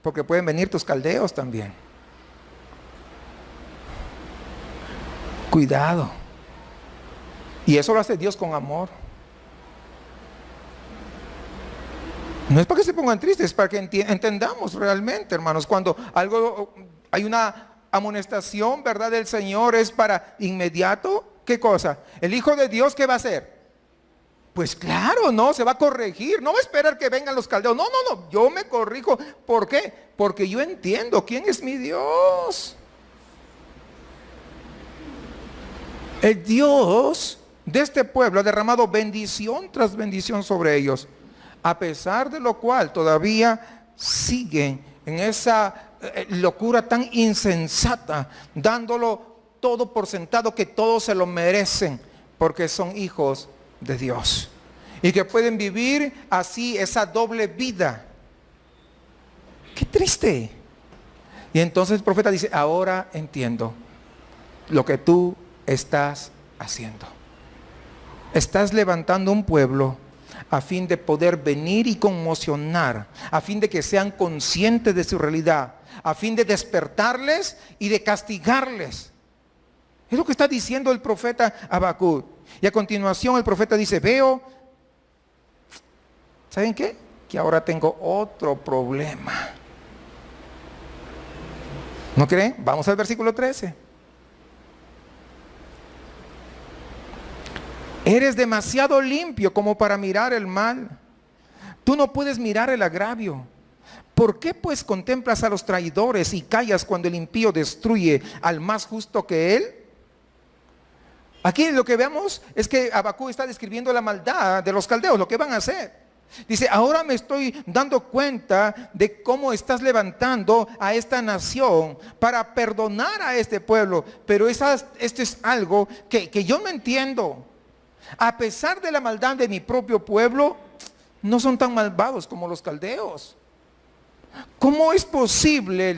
porque pueden venir tus caldeos también. Cuidado. Y eso lo hace Dios con amor. No es para que se pongan tristes, es para que entendamos realmente, hermanos, cuando hay una amonestación, ¿verdad?, del Señor, es para inmediato. ¿Qué cosa? ¿El Hijo de Dios qué va a hacer? Pues claro, no, se va a corregir. No va a esperar que vengan los caldeos. No, yo me corrijo. ¿Por qué? Porque yo entiendo quién es mi Dios. El Dios de este pueblo ha derramado bendición tras bendición sobre ellos, a pesar de lo cual todavía siguen en esa locura tan insensata, dándolo todo por sentado, que todos se lo merecen porque son hijos de Dios y que pueden vivir así esa doble vida. Qué triste. Y entonces el profeta dice, ahora entiendo lo que tú estás haciendo. Estás levantando un pueblo a fin de poder venir y conmocionar, a fin de que sean conscientes de su realidad, a fin de despertarles y de castigarles. Es lo que está diciendo el profeta Habacuc. Y a continuación el profeta dice, veo, ¿saben qué? Que ahora tengo otro problema. ¿No creen? Vamos al versículo 13. Eres demasiado limpio como para mirar el mal. Tú no puedes mirar el agravio. ¿Por qué pues contemplas a los traidores y callas cuando el impío destruye al más justo que él? Aquí lo que vemos es que Habacuc está describiendo la maldad de los caldeos, lo que van a hacer. Dice, ahora me estoy dando cuenta de cómo estás levantando a esta nación para perdonar a este pueblo. Pero esto es algo que yo no entiendo. A pesar de la maldad de mi propio pueblo, no son tan malvados como los caldeos. ¿Cómo es posible?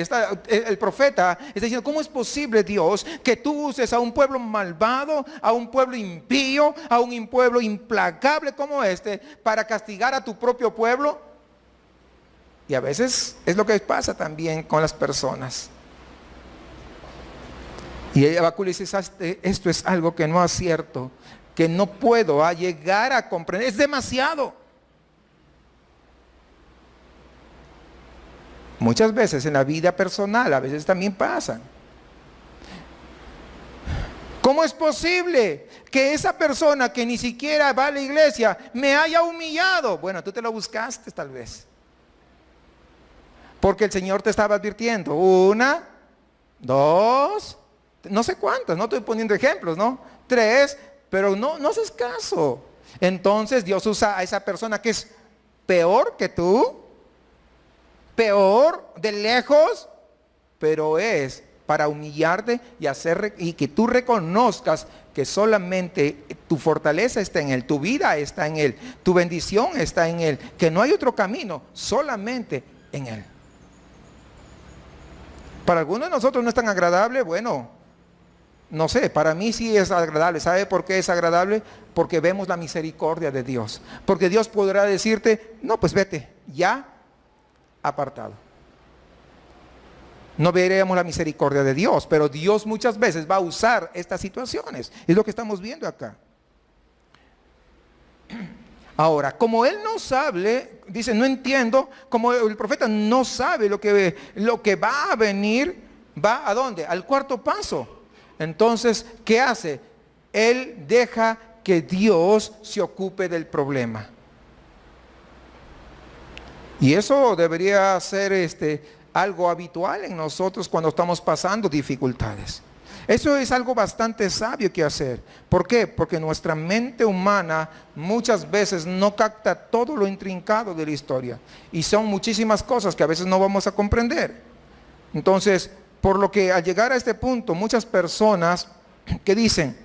El profeta está diciendo, ¿cómo es posible, Dios, que tú uses a un pueblo malvado, a un pueblo impío, a un pueblo implacable como este, para castigar a tu propio pueblo? Y a veces es lo que pasa también con las personas. Y Habacuc dice, esto es algo que no acierto, que no puedo llegar a comprender, es demasiado. Muchas veces en la vida personal, a veces también pasa. ¿Cómo es posible que esa persona que ni siquiera va a la iglesia me haya humillado? Bueno, tú te lo buscaste tal vez. Porque el Señor te estaba advirtiendo. 1, 2, no sé cuántas, no estoy poniendo ejemplos, ¿no? 3, pero no haces caso. Entonces Dios usa a esa persona que es peor que tú, peor de lejos, pero es para humillarte y que tú reconozcas que solamente tu fortaleza está en Él, tu vida está en Él, tu bendición está en Él, que no hay otro camino, solamente en Él. Para algunos de nosotros no es tan agradable, bueno, no sé, para mí sí es agradable. ¿Sabe por qué es agradable? Porque vemos la misericordia de Dios. Porque Dios podrá decirte, no, pues vete, ya apartado. No veremos la misericordia de Dios, pero Dios muchas veces va a usar estas situaciones. Es lo que estamos viendo acá. Ahora, como él no sabe, dice, no entiendo, como el profeta no sabe lo que va a venir, ¿va a dónde? Al cuarto paso. Entonces, ¿qué hace? Él deja que Dios se ocupe del problema. Y eso debería ser algo habitual en nosotros cuando estamos pasando dificultades. Eso es algo bastante sabio que hacer. ¿Por qué? Porque nuestra mente humana muchas veces no capta todo lo intrincado de la historia. Y son muchísimas cosas que a veces no vamos a comprender. Entonces, por lo que al llegar a este punto, muchas personas que dicen,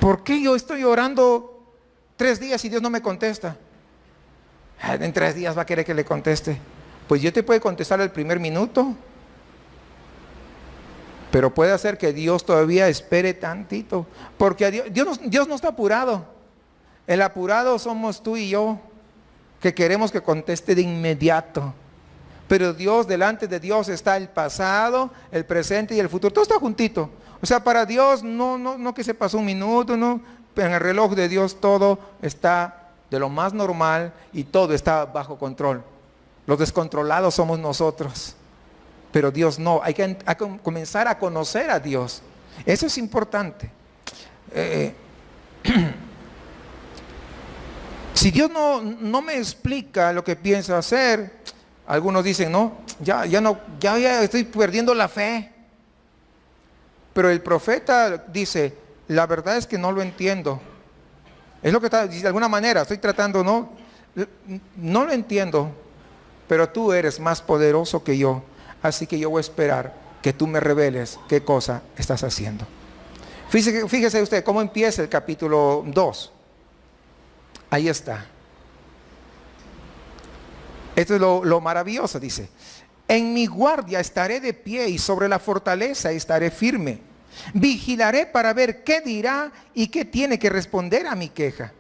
¿por qué yo estoy orando 3 días y Dios no me contesta? En 3 días va a querer que le conteste. Pues Dios te puede contestar el primer minuto, pero puede hacer que Dios todavía espere tantito, porque Dios no está apurado. El apurado somos tú y yo, que queremos que conteste de inmediato. Pero Dios, delante de Dios está el pasado, el presente y el futuro. Todo está juntito. O sea, para Dios no que se pasó un minuto, no. En el reloj de Dios todo está de lo más normal y todo está bajo control. Los descontrolados somos nosotros. Pero Dios no. Hay que comenzar a conocer a Dios. Eso es importante. Si Dios no me explica lo que pienso hacer, algunos dicen, no, ya estoy perdiendo la fe. Pero el profeta dice, la verdad es que no lo entiendo. Es lo que está, de alguna manera, estoy tratando, no lo entiendo, pero tú eres más poderoso que yo. Así que yo voy a esperar que tú me reveles qué cosa estás haciendo. Fíjese usted cómo empieza el capítulo 2. Ahí está. Esto es lo maravilloso, dice. En mi guardia estaré de pie y sobre la fortaleza estaré firme. Vigilaré para ver qué dirá y qué tiene que responder a mi queja.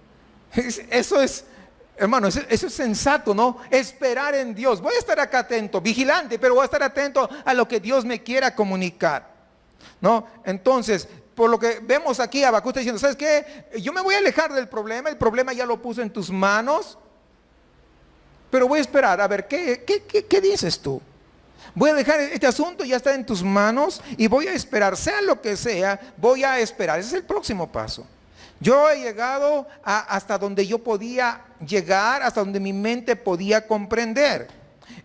Eso es, hermano, eso es sensato, ¿no? Esperar en Dios. Voy a estar acá atento, vigilante, pero voy a estar atento a lo que Dios me quiera comunicar, ¿no? Entonces, por lo que vemos aquí, Habacuc está diciendo, ¿sabes qué? Yo me voy a alejar del problema, el problema ya lo puse en tus manos, pero voy a esperar a ver, ¿qué dices tú? Voy a dejar este asunto, ya está en tus manos y voy a esperar, sea lo que sea, voy a esperar. Ese es el próximo paso. Yo he llegado hasta donde yo podía llegar, hasta donde mi mente podía comprender.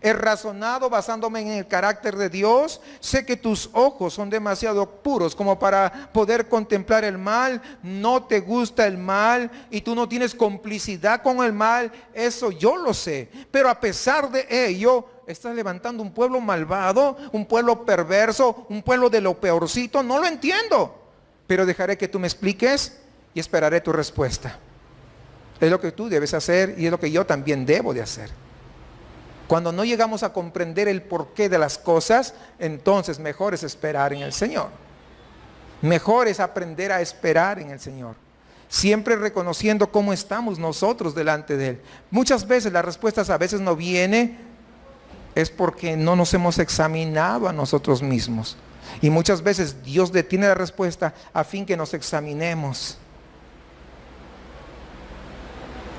He razonado basándome en el carácter de Dios. Sé que tus ojos son demasiado puros como para poder contemplar el mal. No te gusta el mal y tú no tienes complicidad con el mal. Eso yo lo sé. Pero a pesar de ello, estás levantando un pueblo malvado, un pueblo perverso, un pueblo de lo peorcito. No lo entiendo. Pero dejaré que tú me expliques y esperaré tu respuesta. Es lo que tú debes hacer y es lo que yo también debo de hacer. Cuando no llegamos a comprender el porqué de las cosas, entonces mejor es esperar en el Señor. Mejor es aprender a esperar en el Señor. Siempre reconociendo cómo estamos nosotros delante de Él. Muchas veces las respuestas a veces no vienen, es porque no nos hemos examinado a nosotros mismos. Y muchas veces Dios detiene la respuesta a fin que nos examinemos.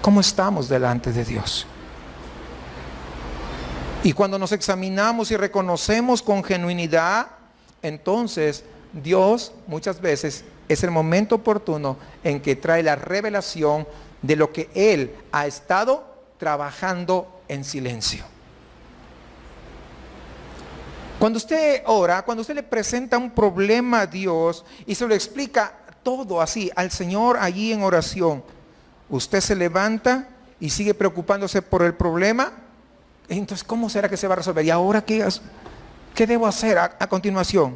¿Cómo estamos delante de Dios? Y cuando nos examinamos y reconocemos con genuinidad, entonces Dios muchas veces es el momento oportuno en que trae la revelación de lo que Él ha estado trabajando en silencio. Cuando usted ora, cuando usted le presenta un problema a Dios y se lo explica todo así al Señor allí en oración, usted se levanta y sigue preocupándose por el problema. Entonces, ¿cómo será que se va a resolver? ¿Y ahora qué debo hacer a continuación?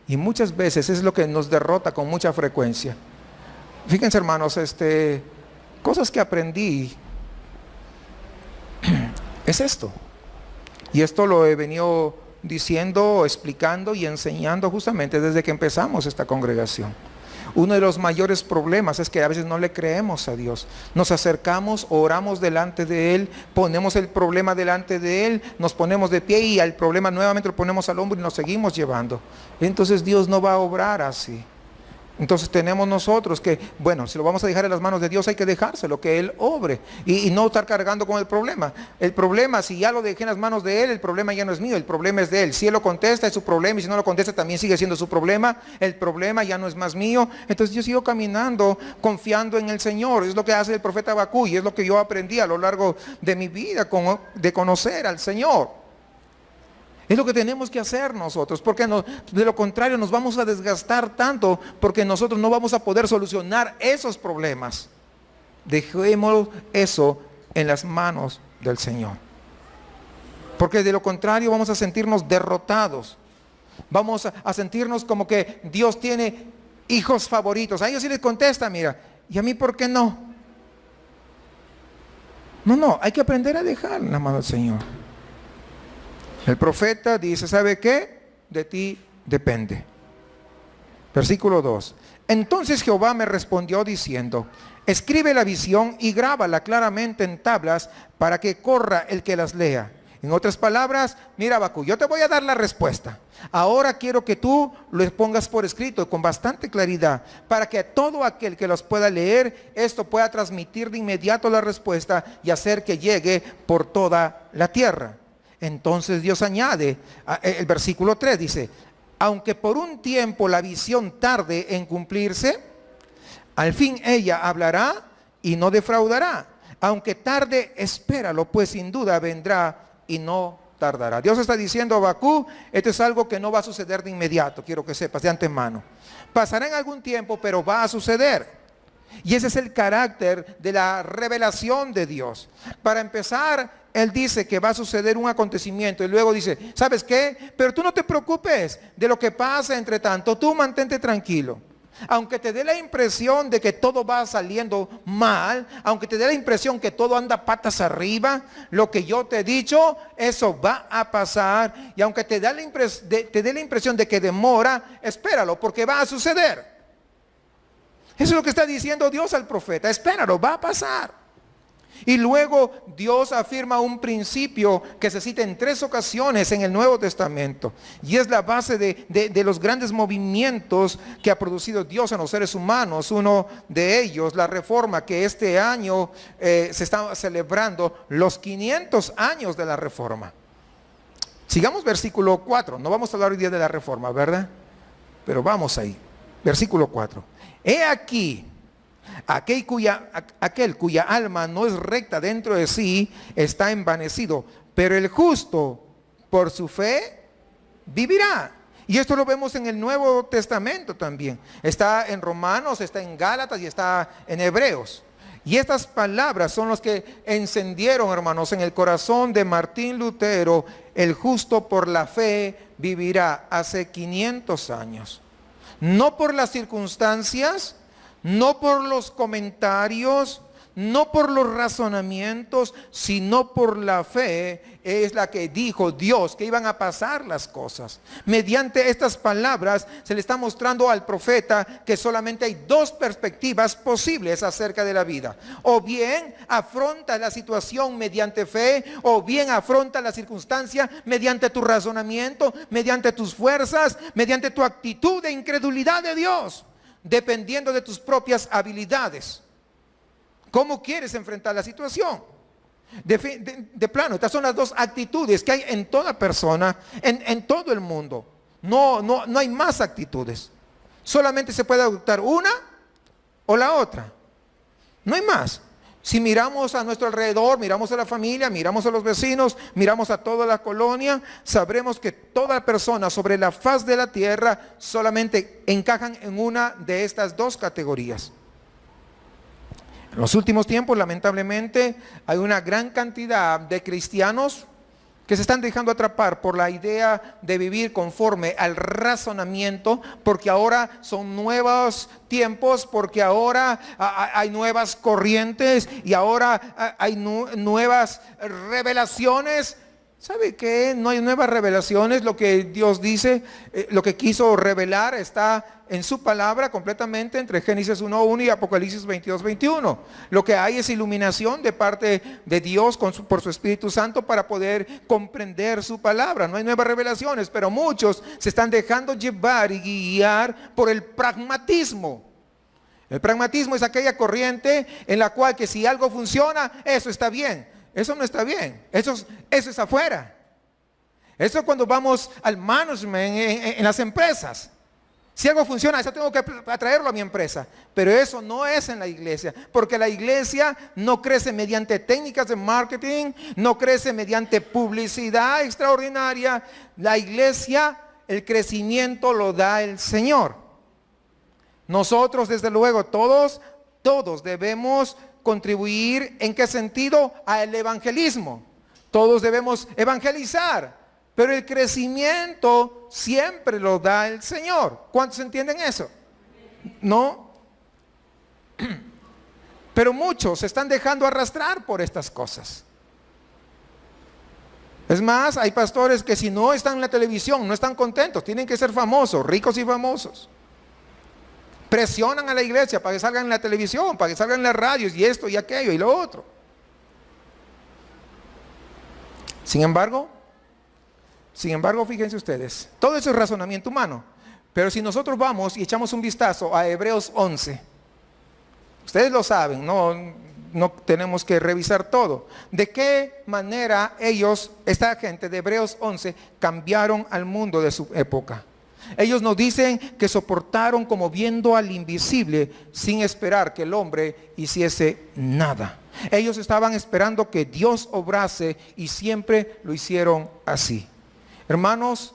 Y muchas veces es lo que nos derrota con mucha frecuencia. Fíjense, hermanos, cosas que aprendí es esto. Y esto lo he venido diciendo, explicando y enseñando justamente desde que empezamos esta congregación. Uno de los mayores problemas es que a veces no le creemos a Dios. Nos acercamos, oramos delante de Él, ponemos el problema delante de Él, nos ponemos de pie y al problema nuevamente lo ponemos al hombro y nos seguimos llevando. Entonces Dios no va a obrar así. Entonces tenemos nosotros que, bueno, si lo vamos a dejar en las manos de Dios, hay que dejárselo, que Él obre y no estar cargando con el problema. El problema, si ya lo dejé en las manos de Él, el problema ya no es mío, el problema es de Él. Si Él lo contesta, es su problema, y si no lo contesta, también sigue siendo su problema. El problema ya no es más mío. Entonces yo sigo caminando, confiando en el Señor. Es lo que hace el profeta Habacuc y es lo que yo aprendí a lo largo de mi vida, de conocer al Señor. Es lo que tenemos que hacer nosotros, porque de lo contrario nos vamos a desgastar tanto, porque nosotros no vamos a poder solucionar esos problemas. Dejemos eso en las manos del Señor. Porque de lo contrario vamos a sentirnos derrotados. Vamos a sentirnos como que Dios tiene hijos favoritos. A ellos sí les contesta, mira, ¿y a mí por qué no? No, hay que aprender a dejar en la mano del Señor. El profeta dice, ¿sabe qué? De ti depende. Versículo 2. Entonces Jehová me respondió diciendo, escribe la visión y grábala claramente en tablas para que corra el que las lea. En otras palabras, mira Habacuc, yo te voy a dar la respuesta. Ahora quiero que tú lo pongas por escrito con bastante claridad para que todo aquel que los pueda leer, esto pueda transmitir de inmediato la respuesta y hacer que llegue por toda la tierra. Entonces Dios añade, el versículo 3 dice, aunque por un tiempo la visión tarde en cumplirse, al fin ella hablará y no defraudará. Aunque tarde, espéralo, pues sin duda vendrá y no tardará. Dios está diciendo a Habacuc, esto es algo que no va a suceder de inmediato, quiero que sepas de antemano. Pasará en algún tiempo, pero va a suceder. Y ese es el carácter de la revelación de Dios. Para empezar, Él dice que va a suceder un acontecimiento y luego dice, ¿sabes qué? Pero tú no te preocupes de lo que pasa entre tanto, tú mantente tranquilo. Aunque te dé la impresión de que todo va saliendo mal, aunque te dé la impresión que todo anda patas arriba, lo que yo te he dicho, eso va a pasar. Y aunque te dé la impresión de que demora, espéralo, porque va a suceder. Eso es lo que está diciendo Dios al profeta, espéralo, va a pasar. Y luego Dios afirma un principio que se cita en 3 ocasiones en el Nuevo Testamento. Y es la base de los grandes movimientos que ha producido Dios en los seres humanos. Uno de ellos, la Reforma, que este año se está celebrando los 500 años de la Reforma. Sigamos versículo 4. No vamos a hablar hoy día de la Reforma, ¿verdad? Pero vamos ahí. Versículo 4. He aquí, aquel cuya alma no es recta dentro de sí, está envanecido, pero el justo por su fe vivirá. Y esto lo vemos en el Nuevo Testamento también. Está en Romanos, está en Gálatas y está en Hebreos. Y estas palabras son las que encendieron, hermanos, en el corazón de Martín Lutero, el justo por la fe vivirá, hace 500 años. No por las circunstancias, no por los comentarios, no por los razonamientos, sino por la fe, es la que dijo Dios que iban a pasar las cosas. Mediante estas palabras se le está mostrando al profeta que solamente hay 2 perspectivas posibles acerca de la vida. O bien afronta la situación mediante fe, o bien afronta la circunstancia mediante tu razonamiento, mediante tus fuerzas, mediante tu actitud de incredulidad de Dios, dependiendo de tus propias habilidades. ¿Cómo quieres enfrentar la situación? De plano, estas son las 2 actitudes que hay en toda persona, en todo el mundo. No hay más actitudes. Solamente se puede adoptar una o la otra. No hay más. Si miramos a nuestro alrededor, miramos a la familia, miramos a los vecinos, miramos a toda la colonia, sabremos que toda persona sobre la faz de la tierra solamente encajan en una de estas 2 categorías. En los últimos tiempos, lamentablemente, hay una gran cantidad de cristianos que se están dejando atrapar por la idea de vivir conforme al razonamiento, porque ahora son nuevos tiempos, porque ahora hay nuevas corrientes y ahora hay nuevas revelaciones. ¿Sabe qué? No hay nuevas revelaciones. Lo que Dios dice, lo que quiso revelar está en su palabra completamente entre Génesis 1:1 y Apocalipsis 22:21. Lo que hay es iluminación de parte de Dios por su Espíritu Santo para poder comprender su palabra. No hay nuevas revelaciones, pero muchos se están dejando llevar y guiar por el pragmatismo. El pragmatismo es aquella corriente en la cual que si algo funciona, eso está bien. Eso no está bien, eso es afuera. Eso cuando vamos al management en las empresas. Si algo funciona, eso tengo que atraerlo a mi empresa. Pero eso no es en la iglesia, porque la iglesia no crece mediante técnicas de marketing, no crece mediante publicidad extraordinaria. La iglesia, el crecimiento lo da el Señor. Nosotros, desde luego, todos debemos contribuir. ¿En qué sentido? Al evangelismo. Todos debemos evangelizar, pero el crecimiento siempre lo da el Señor. ¿Cuántos entienden eso? ¿No? Pero muchos se están dejando arrastrar por estas cosas. Es más, hay pastores que si no están en la televisión, no están contentos, tienen que ser famosos, ricos y famosos. Presionan a la iglesia para que salgan en la televisión, para que salgan en las radios y esto y aquello y lo otro. Sin embargo, fíjense ustedes, todo eso es razonamiento humano. Pero si nosotros vamos y echamos un vistazo a Hebreos 11, ustedes lo saben, no tenemos que revisar todo. ¿De qué manera esta gente de Hebreos 11, cambiaron al mundo de su época? Ellos nos dicen que soportaron como viendo al invisible sin esperar que el hombre hiciese nada. Ellos estaban esperando que Dios obrase y siempre lo hicieron así. Hermanos,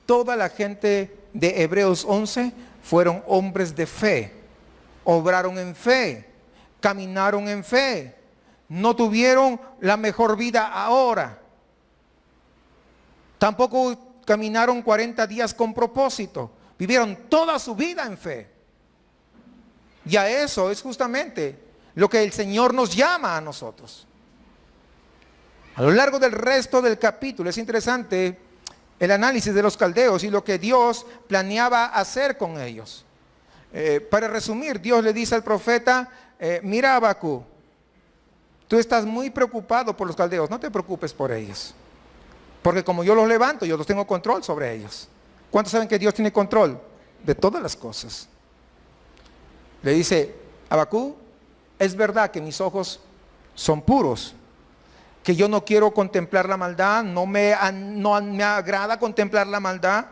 toda la gente de Hebreos 11 fueron hombres de fe, obraron en fe, caminaron en fe, no tuvieron la mejor vida ahora, tampoco caminaron 40 días con propósito, vivieron toda su vida en fe. Y a eso es justamente lo que el Señor nos llama a nosotros. A lo largo del resto del capítulo es interesante el análisis de los caldeos y lo que Dios planeaba hacer con ellos. Para resumir, Dios le dice al profeta, mira Habacuc, tú estás muy preocupado por los caldeos, no te preocupes por ellos. Porque como yo los levanto, yo los tengo control sobre ellos. ¿Cuántos saben que Dios tiene control de todas las cosas? Le dice, Habacuc, es verdad que mis ojos son puros, que yo no quiero contemplar la maldad, no me agrada contemplar la maldad.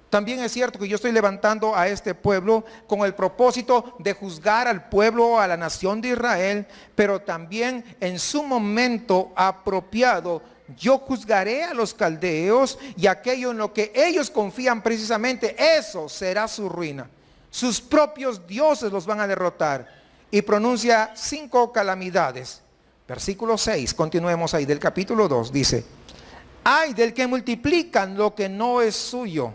También es cierto que yo estoy levantando a este pueblo con el propósito de juzgar al pueblo, a la nación de Israel, pero también en su momento apropiado, yo juzgaré a los caldeos y aquello en lo que ellos confían precisamente, eso será su ruina. Sus propios dioses los van a derrotar. Y pronuncia 5 calamidades. Versículo 6, continuemos ahí del capítulo 2, dice, ay del que multiplican lo que no es suyo.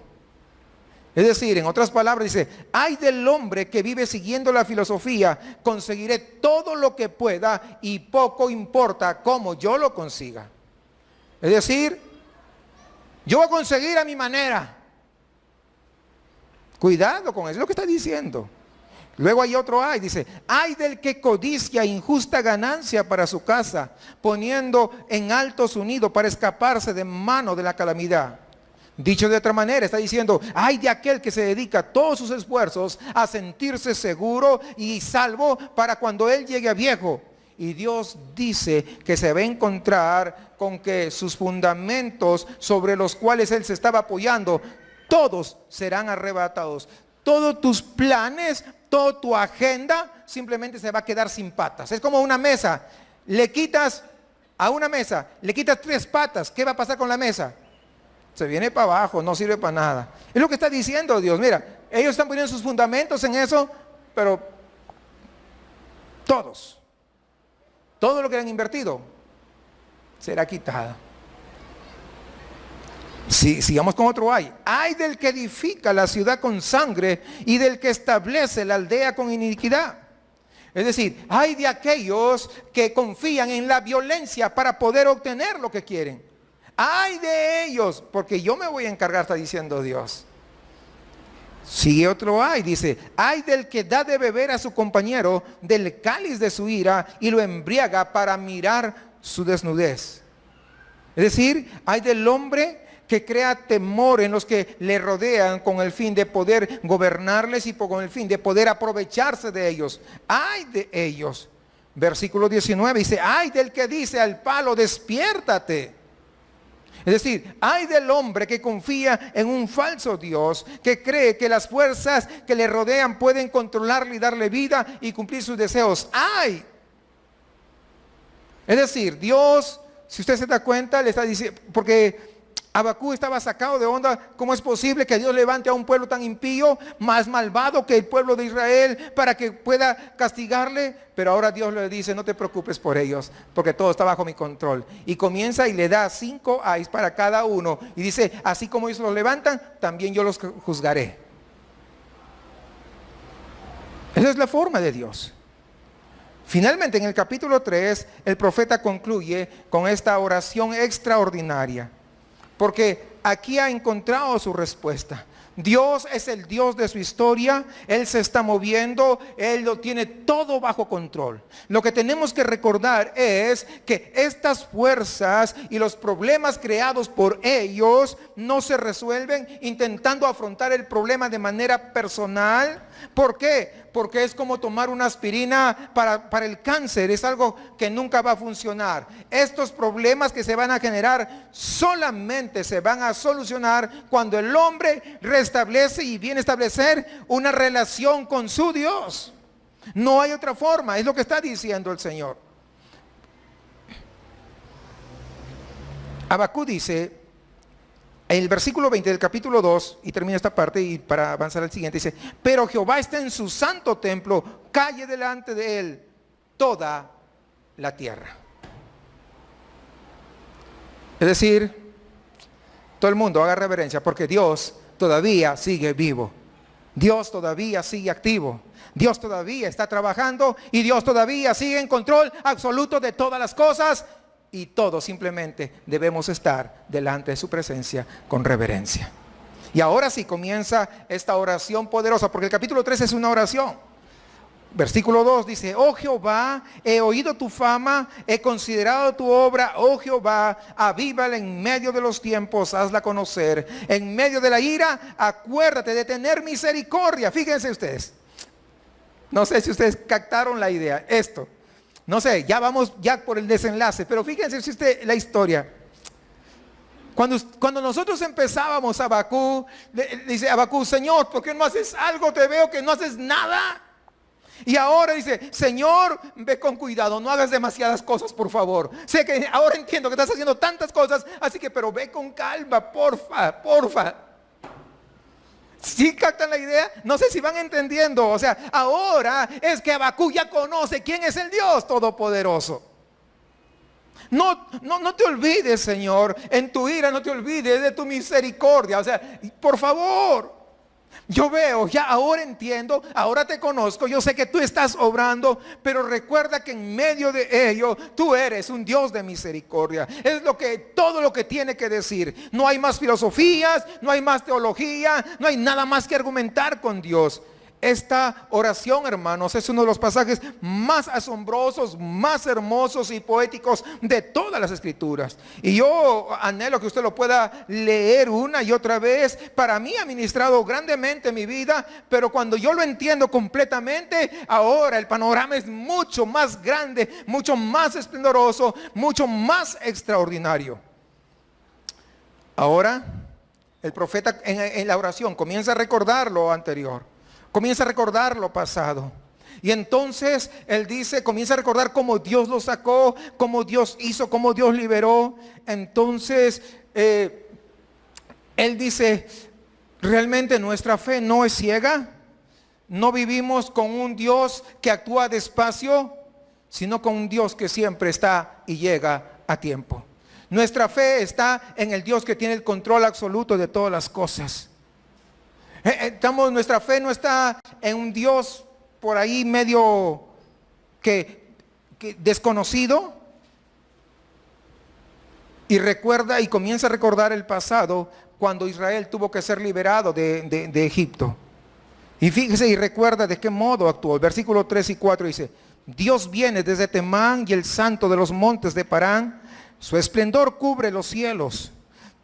Es decir, en otras palabras dice, ay del hombre que vive siguiendo la filosofía, conseguiré todo lo que pueda y poco importa cómo yo lo consiga. Es decir, yo voy a conseguir a mi manera. Cuidado con eso, es lo que está diciendo. Luego hay otro ay, dice, ay del que codicia injusta ganancia para su casa, poniendo en alto su nido para escaparse de mano de la calamidad. Dicho de otra manera, está diciendo, ay de aquel que se dedica todos sus esfuerzos a sentirse seguro y salvo para cuando él llegue a viejo. Y Dios dice que se va a encontrar con que sus fundamentos sobre los cuales él se estaba apoyando, todos serán arrebatados. Todos tus planes, toda tu agenda simplemente se va a quedar sin patas. Es como una mesa. Le quitas a una mesa, le quitas 3 patas. ¿Qué va a pasar con la mesa? Se viene para abajo, no sirve para nada. Es lo que está diciendo Dios. Mira, ellos están poniendo sus fundamentos en eso, pero todo lo que han invertido será quitado. Sigamos con otro ay. Ay del que edifica la ciudad con sangre y del que establece la aldea con iniquidad. Es decir, hay de aquellos que confían en la violencia para poder obtener lo que quieren. Hay de ellos, porque yo me voy a encargar, está diciendo Dios. Sigue otro ay, dice, ay del que da de beber a su compañero del cáliz de su ira y lo embriaga para mirar su desnudez. Es decir, hay del hombre que crea temor en los que le rodean con el fin de poder gobernarles y con el fin de poder aprovecharse de ellos. Ay de ellos. Versículo 19 dice, ay del que dice al palo, despiértate. Es decir, ay del hombre que confía en un falso Dios, que cree que las fuerzas que le rodean pueden controlarle y darle vida y cumplir sus deseos. ¡Ay! Es decir, Dios, si usted se da cuenta, le está diciendo, porque Habacuc estaba sacado de onda. ¿Cómo es posible que Dios levante a un pueblo tan impío, más malvado que el pueblo de Israel, para que pueda castigarle? Pero ahora Dios le dice, no te preocupes por ellos, porque todo está bajo mi control. Y comienza y le da 5 ayes para cada uno. Y dice, así como ellos los levantan, también yo los juzgaré. Esa es la forma de Dios. Finalmente, en el capítulo 3, el profeta concluye con esta oración extraordinaria. Porque aquí ha encontrado su respuesta. Dios es el Dios de su historia. Él se está moviendo. Él lo tiene todo bajo control. Lo que tenemos que recordar es que estas fuerzas y los problemas creados por ellos no se resuelven intentando afrontar el problema de manera personal. ¿Por qué? Porque es como tomar una aspirina para el cáncer. Es algo que nunca va a funcionar. Estos problemas que se van a generar solamente se van a solucionar cuando el hombre restablece y viene a establecer una relación con su Dios. No hay otra forma. Es lo que está diciendo el Señor. Habacuc dice, el versículo 20 del capítulo 2, y termina esta parte y para avanzar al siguiente, dice, pero Jehová está en su santo templo, calle delante de él toda la tierra. Es decir, todo el mundo haga reverencia porque Dios todavía sigue vivo. Dios todavía sigue activo. Dios todavía está trabajando y Dios todavía sigue en control absoluto de todas las cosas. Y todos simplemente debemos estar delante de su presencia con reverencia. Y ahora sí comienza esta oración poderosa, porque el capítulo 3 es una oración. Versículo 2 dice, oh Jehová, he oído tu fama, he considerado tu obra, oh Jehová, avívala en medio de los tiempos, hazla conocer. En medio de la ira, acuérdate de tener misericordia. Fíjense ustedes. No sé si ustedes captaron la idea. Esto. No sé, ya vamos ya por el desenlace, pero fíjense si usted la historia. Cuando nosotros empezábamos Habacuc, dice Habacuc, Señor, ¿por qué no haces algo? Te veo que no haces nada. Y ahora dice, Señor, ve con cuidado, no hagas demasiadas cosas, por favor. Sé que ahora entiendo que estás haciendo tantas cosas, así que, pero ve con calma, porfa. ¿Sí captan la idea? No sé si van entendiendo. O sea, ahora es que Habacuc ya conoce quién es el Dios Todopoderoso. No te olvides, Señor, en tu ira no te olvides de tu misericordia. O sea, por favor. Yo veo, ya ahora entiendo, ahora te conozco, yo sé que tú estás obrando, pero recuerda que en medio de ello tú eres un Dios de misericordia. Es todo lo que tiene que decir. No hay más filosofías, no hay más teología, no hay nada más que argumentar con Dios. Esta oración, hermanos, es uno de los pasajes más asombrosos, más hermosos y poéticos de todas las escrituras. Y yo anhelo que usted lo pueda leer una y otra vez. Para mí ha ministrado grandemente mi vida, pero cuando yo lo entiendo completamente, ahora el panorama es mucho más grande, mucho más esplendoroso, mucho más extraordinario. Ahora, el profeta en la oración comienza a recordar lo anterior. Comienza a recordar lo pasado. Y entonces él dice, comienza a recordar cómo Dios lo sacó, cómo Dios hizo, cómo Dios liberó. Entonces él dice, realmente nuestra fe no es ciega. No vivimos con un Dios que actúa despacio, sino con un Dios que siempre está y llega a tiempo. Nuestra fe está en el Dios que tiene el control absoluto de todas las cosas. Nuestra fe no está en un Dios por ahí medio que desconocido, y recuerda y comienza a recordar el pasado cuando Israel tuvo que ser liberado de Egipto. Y fíjese y recuerda de qué modo actuó. El versículo 3 y 4 dice: Dios viene desde Temán y el santo de los montes de Parán. Su esplendor cubre los cielos.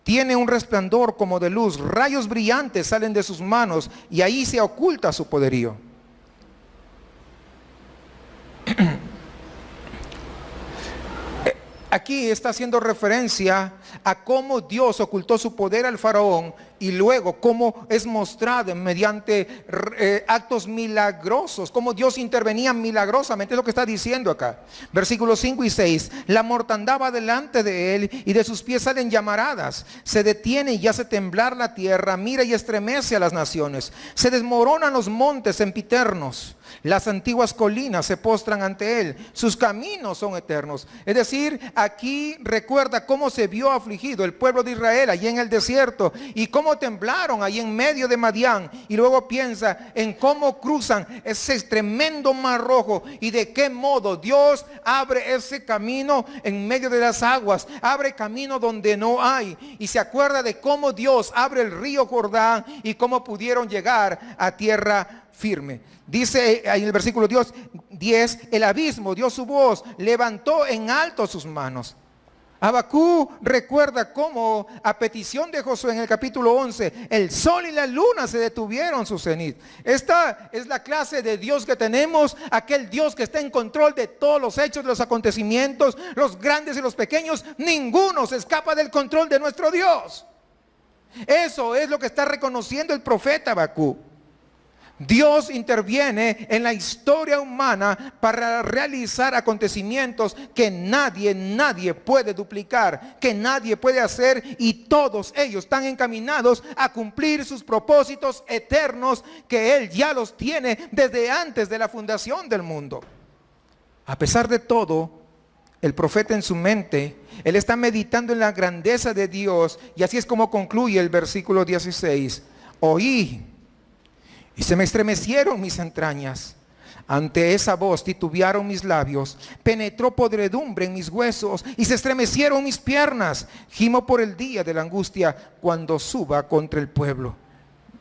Tiene un resplandor como de luz. Rayos brillantes salen de sus manos y ahí se oculta su poderío. Aquí está haciendo referencia a cómo Dios ocultó su poder al faraón y luego cómo es mostrado mediante actos milagrosos, cómo Dios intervenía milagrosamente. Es lo que está diciendo acá. Versículos 5 y 6. La mortandad va delante de él y de sus pies salen llamaradas. Se detiene y hace temblar la tierra, mira y estremece a las naciones. Se desmoronan los montes sempiternos. Las antiguas colinas se postran ante él. Sus caminos son eternos. Es decir, aquí recuerda cómo se vio afligido el pueblo de Israel allí en el desierto y cómo temblaron ahí en medio de Madián. Y luego piensa en cómo cruzan ese tremendo mar rojo y de qué modo Dios abre ese camino en medio de las aguas. Abre camino donde no hay. Y se acuerda de cómo Dios abre el río Jordán y cómo pudieron llegar a tierra firme. Dice ahí en el versículo 10, el abismo dio su voz, levantó en alto sus manos. Habacuc recuerda cómo a petición de Josué en el capítulo 11, el sol y la luna se detuvieron su cenit. Esta es la clase de Dios que tenemos, aquel Dios que está en control de todos los hechos, de los acontecimientos, los grandes y los pequeños. Ninguno se escapa del control de nuestro Dios. Eso es lo que está reconociendo el profeta Habacuc. Dios interviene en la historia humana para realizar acontecimientos que nadie puede duplicar, que nadie puede hacer, y todos ellos están encaminados a cumplir sus propósitos eternos que Él ya los tiene desde antes de la fundación del mundo. A pesar de todo, el profeta en su mente, él está meditando en la grandeza de Dios, y así es como concluye el versículo 16. Oí y se me estremecieron mis entrañas. Ante esa voz titubearon mis labios. Penetró podredumbre en mis huesos y se estremecieron mis piernas. Gimo por el día de la angustia cuando suba contra el pueblo.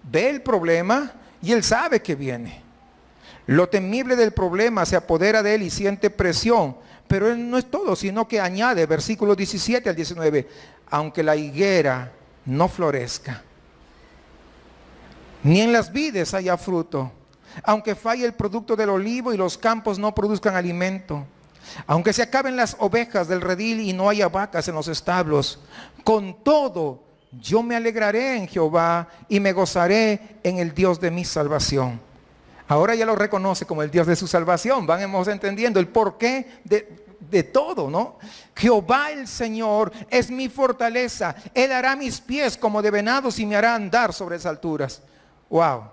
Ve el problema y él sabe que viene. Lo temible del problema se apodera de él y siente presión. Pero él no es todo, sino que añade, versículos 17 al 19. Aunque la higuera no florezca, ni en las vides haya fruto, aunque falle el producto del olivo y los campos no produzcan alimento, aunque se acaben las ovejas del redil y no haya vacas en los establos, con todo yo me alegraré en Jehová y me gozaré en el Dios de mi salvación. Ahora ya lo reconoce como el Dios de su salvación. Vamos entendiendo el porqué de todo, ¿no? Jehová el Señor es mi fortaleza. Él hará mis pies como de venados y me hará andar sobre las alturas. Wow.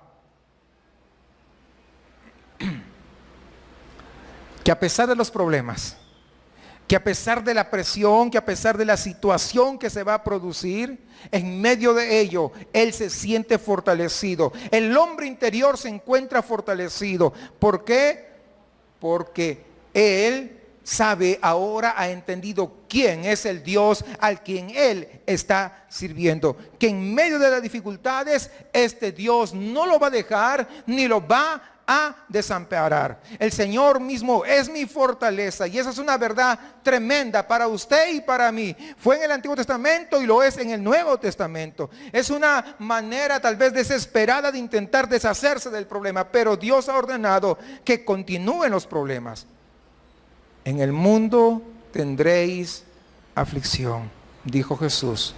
Que a pesar de los problemas, que a pesar de la presión, que a pesar de la situación que se va a producir, en medio de ello, él se siente fortalecido. El hombre interior se encuentra fortalecido. ¿Por qué? Porque él sabe, ahora ha entendido quién es el Dios al quien él está sirviendo. Que en medio de las dificultades, este Dios no lo va a dejar ni lo va a desamparar. El Señor mismo es mi fortaleza, y esa es una verdad tremenda para usted y para mí. Fue en el Antiguo Testamento y lo es en el Nuevo Testamento. Es una manera tal vez desesperada de intentar deshacerse del problema, pero Dios ha ordenado que continúen los problemas. En el mundo tendréis aflicción, dijo Jesús,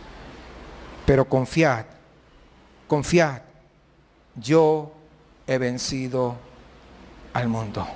pero confiad, yo he vencido al mundo.